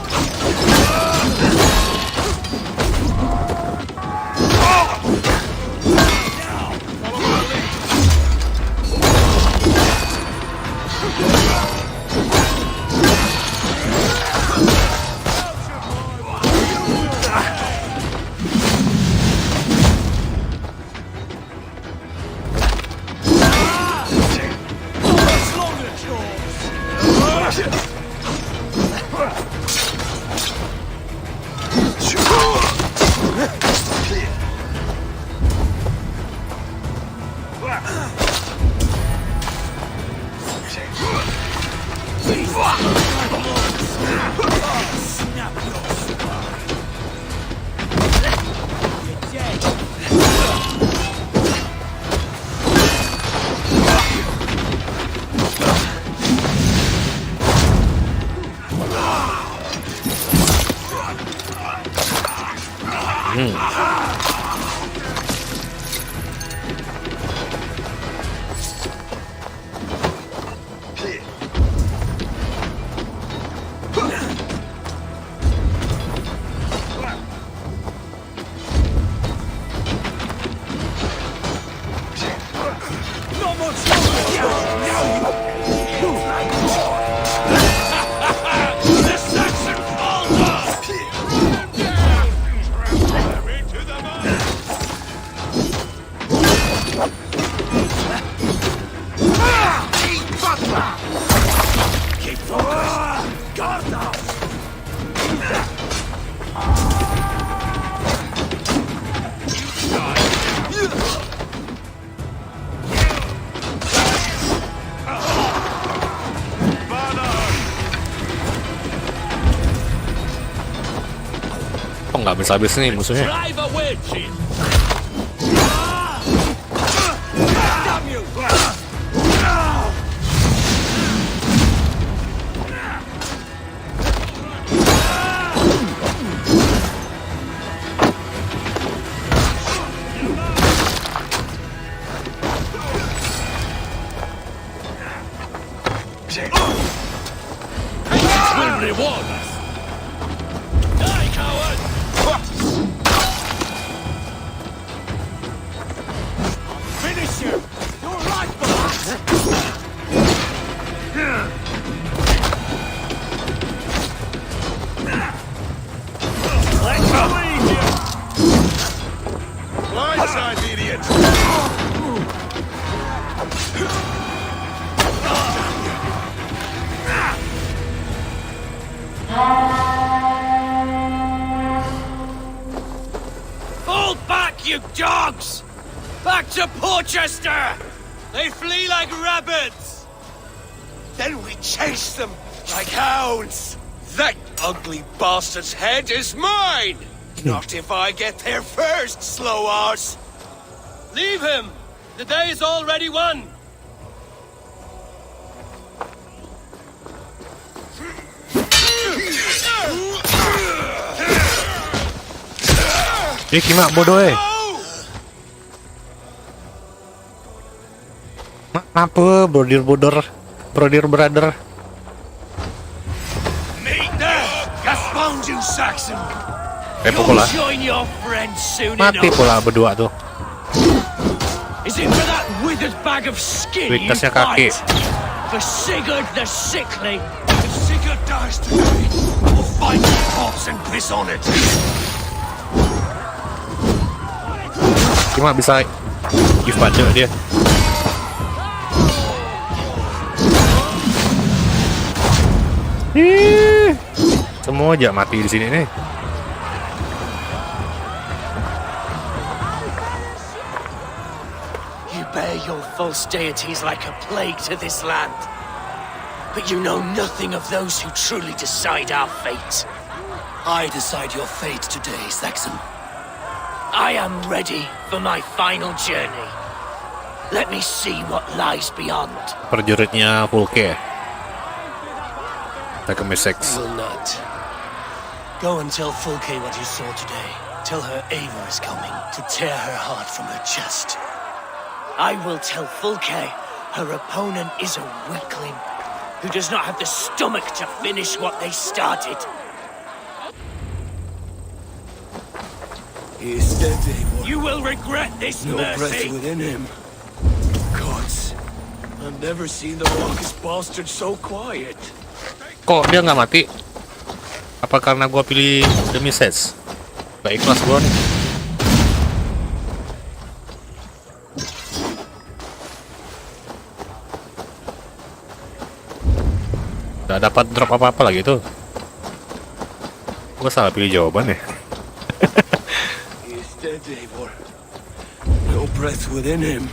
Kok nggak habis-habis nih musuhnya? Drive a wedge in! Will reward us! Die, coward! Finish him! You're right, boss! Let's believe you! Blindside, idiot! Fall back, you dogs! Back to Porchester! They flee like rabbits! Then we chase them like hounds! That ugly bastard's head is mine! Not if I get there first, slow arse! Leave him! The day is already won! Kimak bodoh Apa brother? You Saxon! Pukul lah. Join your friends soon Mati pula berdua tuh. Is it for that withered bag of skin you Weaknessnya kaki. fight? For Sigurd the sickly? If Sigurd dies today, we'll find the corpse and piss on it. Cuma bisa give pada dia. Semua aja mati di sini nih. You bear your false deities like a plague to this land. But you know nothing of those who truly decide our fate. I decide your fate today, Saxon. I am ready for my final journey. Let me see what lies beyond. Perjuritnya Fulke. MISI. Will not. Go and tell Fulke what you saw today. Tell her Eivor is coming to tear her heart from her chest. I will tell Fulke her opponent is a weakling who does not have the stomach to finish what they started. He is dead, Eivor. You will regret this, No breath mercy. within him. Gods, I've never seen the raucous bastard so quiet. Kok dia nggak mati? Apa karena gua pilih the MISI? Gak ikhlas gua nih. Gak dapat drop apa-apa lagi tuh. Gua salah pilih jawaban ya. He is dead, Eivor. No breath within him.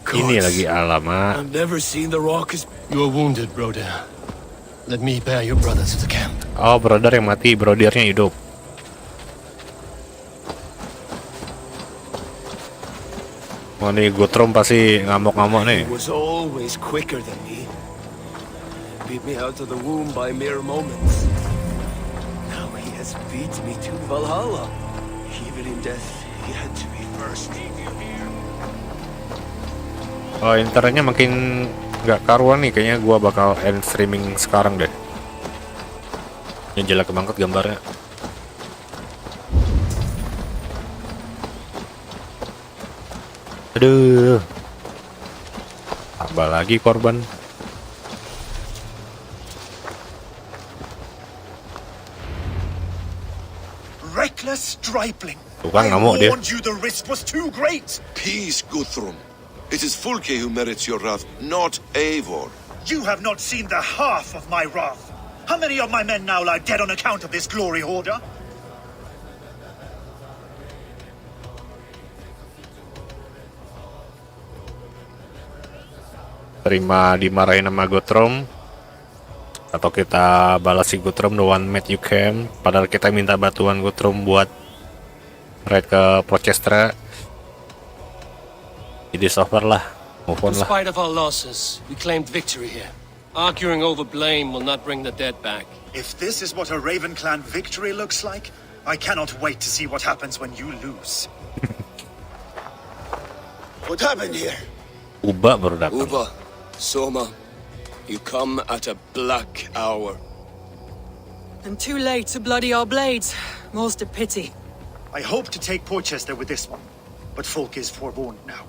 Ini lagi alamat. I've never seen the raucous. You are wounded, brother. Let me bear your brother to the camp. Oh, brother yang mati, brothernya hidup. Oh nih, Gutrum pasti ngamuk-ngamuk nih. He was always quicker than me. Beat me out of the womb by mere moments. Now he has beat me to Valhalla. Even in death, he had to be first. Oh, internetnya makin nggak karuan nih, kayaknya gua bakal end streaming sekarang deh. Ini jelek banget gambarnya. Aduh, tambah lagi korban. Reckless stripling. Tuh kan I ngamuk dia. warned you the risk was too great. Peace, Guthrum. It is Fulke who merits your wrath, not Eivor. You have not seen the half of my wrath. How many of my men now lie dead on account of this glory hoarder? Terima dimarahin sama Gutrum, atau kita balas si Gutrum the one mate you can. Padahal kita minta bantuan Gutrum buat raid ke Rochester. Jadi software lah, move on In lah. spite of our losses, we claimed victory here. Arguing over blame will not bring the dead back. If this is what a Raven Clan victory looks like, I cannot wait to see what happens when you lose. What happened here? Uba baru datang. Uba, Soma, you come at a black hour. And too late to bloody our blades. Most a pity. I hope to take Porchester with this one, but Folk is forewarned now.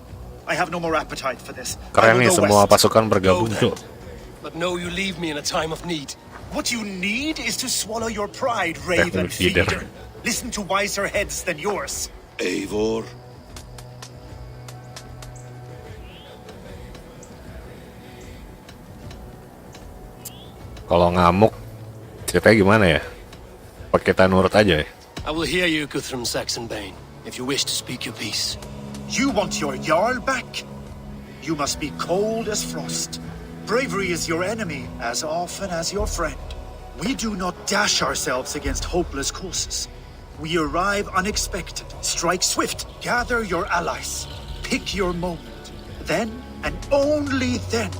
I have no more appetite for this. I Keren nih, will go semua west. pasukan bergabung Go tuh. then. But know you leave me in a time of need. What you need is to swallow your pride, Raven Feeder. Feeder. Listen to wiser heads than yours. Eivor? Kalau ngamuk, ceritanya gimana ya? Apa kita nurut aja ya? I will hear you, Guthrum Saxonbane, if you wish to speak your piece. You want your Jarl back? You must be cold as frost. Bravery is your enemy as often as your friend. We do not dash ourselves against hopeless causes. We arrive unexpected, strike swift, gather your allies. pick your moment. Then, and only then,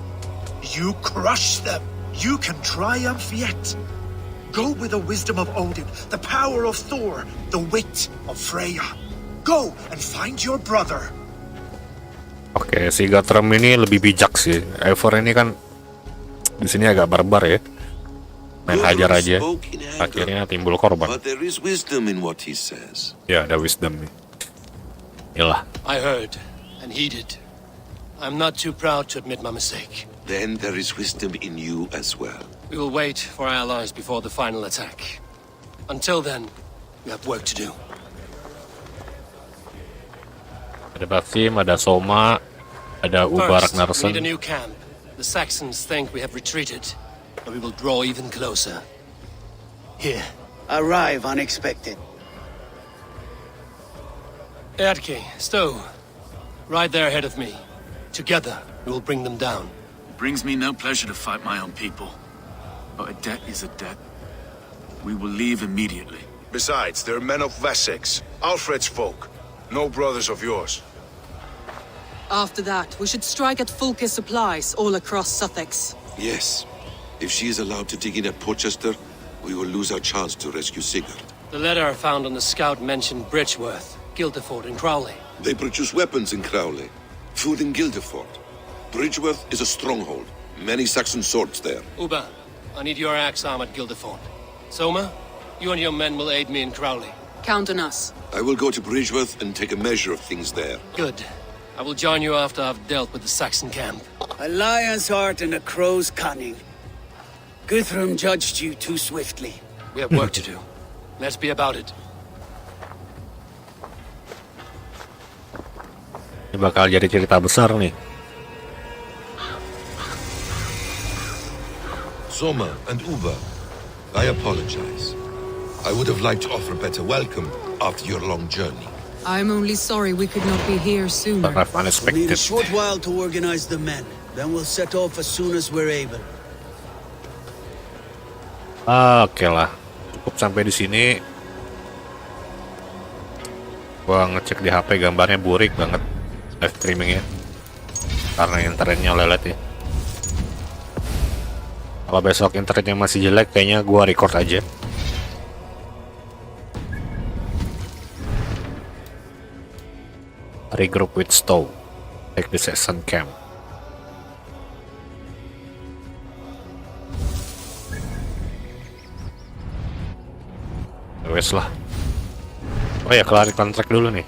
you crush them. You can triumph yet. Go with the wisdom of Odin, the power of Thor, the wit of Freya. Go and find your brother. Oke, si Gatram ini lebih bijak sih. Eivor ini kan di sini agak barbar ya. Main hajar aja. Akhirnya timbul korban. But there is wisdom in what he says. Ya, ada wisdom nih. Yalah. I heard and heeded. I'm not too proud to admit my mistake. Then there is wisdom in you as well. We will wait for our allies before the final attack. Until then, we have work to do. Ada Basim, ada Soma, ada Ubar First, we Ragnarsson. need a new camp. The Saxons think we have retreated, but we will draw even closer. Here. Arrive unexpected. Eadke, Stowe, right there ahead of me. Together, we will bring them down. It brings me no pleasure to fight my own people. But a debt is a debt. We will leave immediately. Besides, they're men of Wessex, Alfred's folk. No brothers of yours. After that, we should strike at FULKE'S supplies all across Sussex. Yes. If she is allowed to dig in at Portchester, we will lose our chance to rescue Sigurd. The letter found on the scout mentioned Bridgeworth, Guildeford, and Crowley. They produce weapons in Crowley, food in Guildeford. Bridgeworth is a stronghold. Many Saxon swords there. Uba, I need your axe arm at Guildeford. Soma, you and your men will aid me in Crowley. Count on us. I will go to Bridgeworth and take a measure of things there. Good. I will join you after I've dealt with the Saxon camp. A lion's heart and a crow's cunning. Guthrum judged you too swiftly. We have work to do. Let's be about it. Ini bakal jadi cerita besar nih. Soma and Uba, I apologize. I would have liked to offer a better welcome after your long journey. I'm only sorry we could not be here sooner. Sangat We'll need unexpected. a short while to organize the men. Then we'll set off as soon as we're able. Oke lah, cukup sampai di sini. Gua ngecek di HP gambarnya burik banget live streamingnya karena internetnya lelet ya. Kalau besok internetnya masih jelek, kayaknya gua record aja. Regroup with Stowe. Take the Saxon camp. Wes lah. Oh ya, kelarin kontrak dulu nih.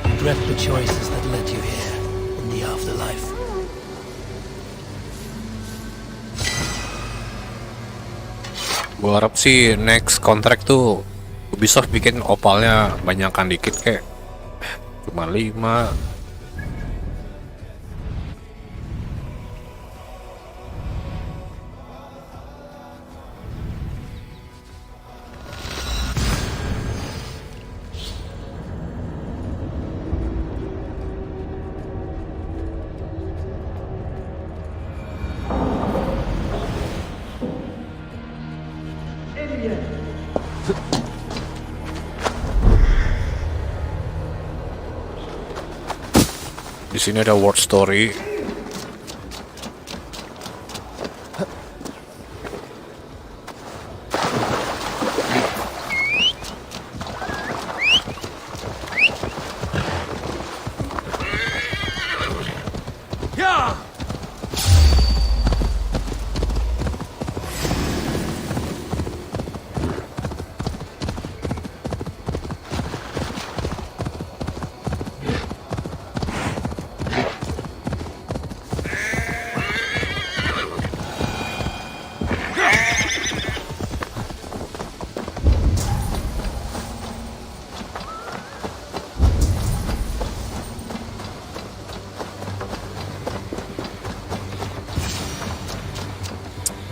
Regret the choices that led you here in the afterlife. Gua harap sih next contract tuh Ubisoft bikin opalnya banyakan dikit, kayak cuma 5. Di sini ada word story.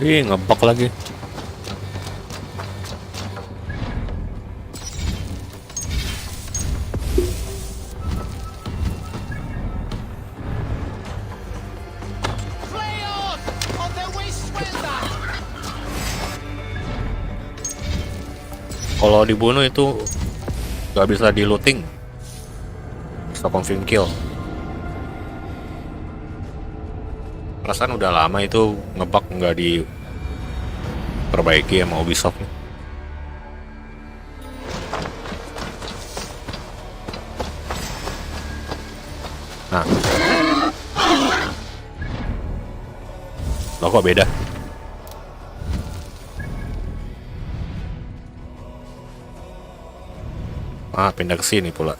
Ih, ngebug lagi. Kalau dibunuh itu nggak bisa di looting, bisa confirm kill. Perasaan udah lama itu ngebug, nggak diperbaiki sama Ubisoft. Nah, loh kok beda? Ah, pindah ke sini pula.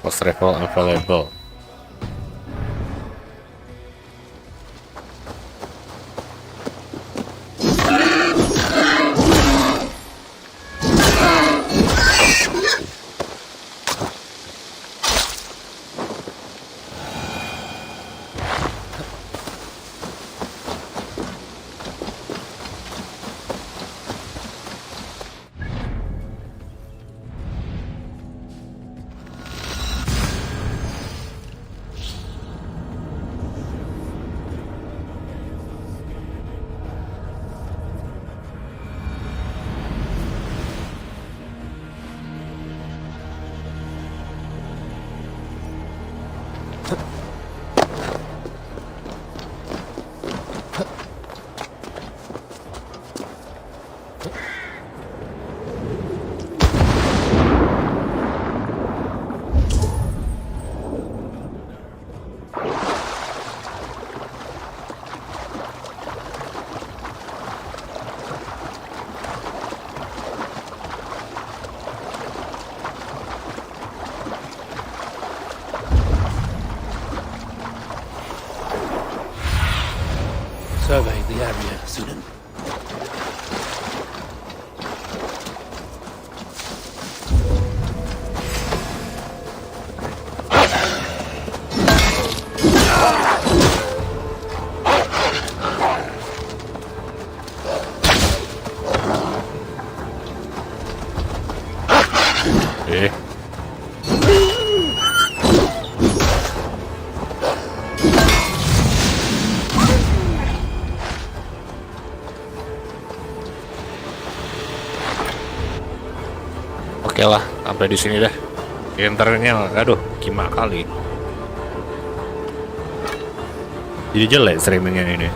Post travel available. Survey the area, student. Oke lah, sampai di sini dah. Internetnya, aduh, gimana kali. Jadi jelek streamingnya ini.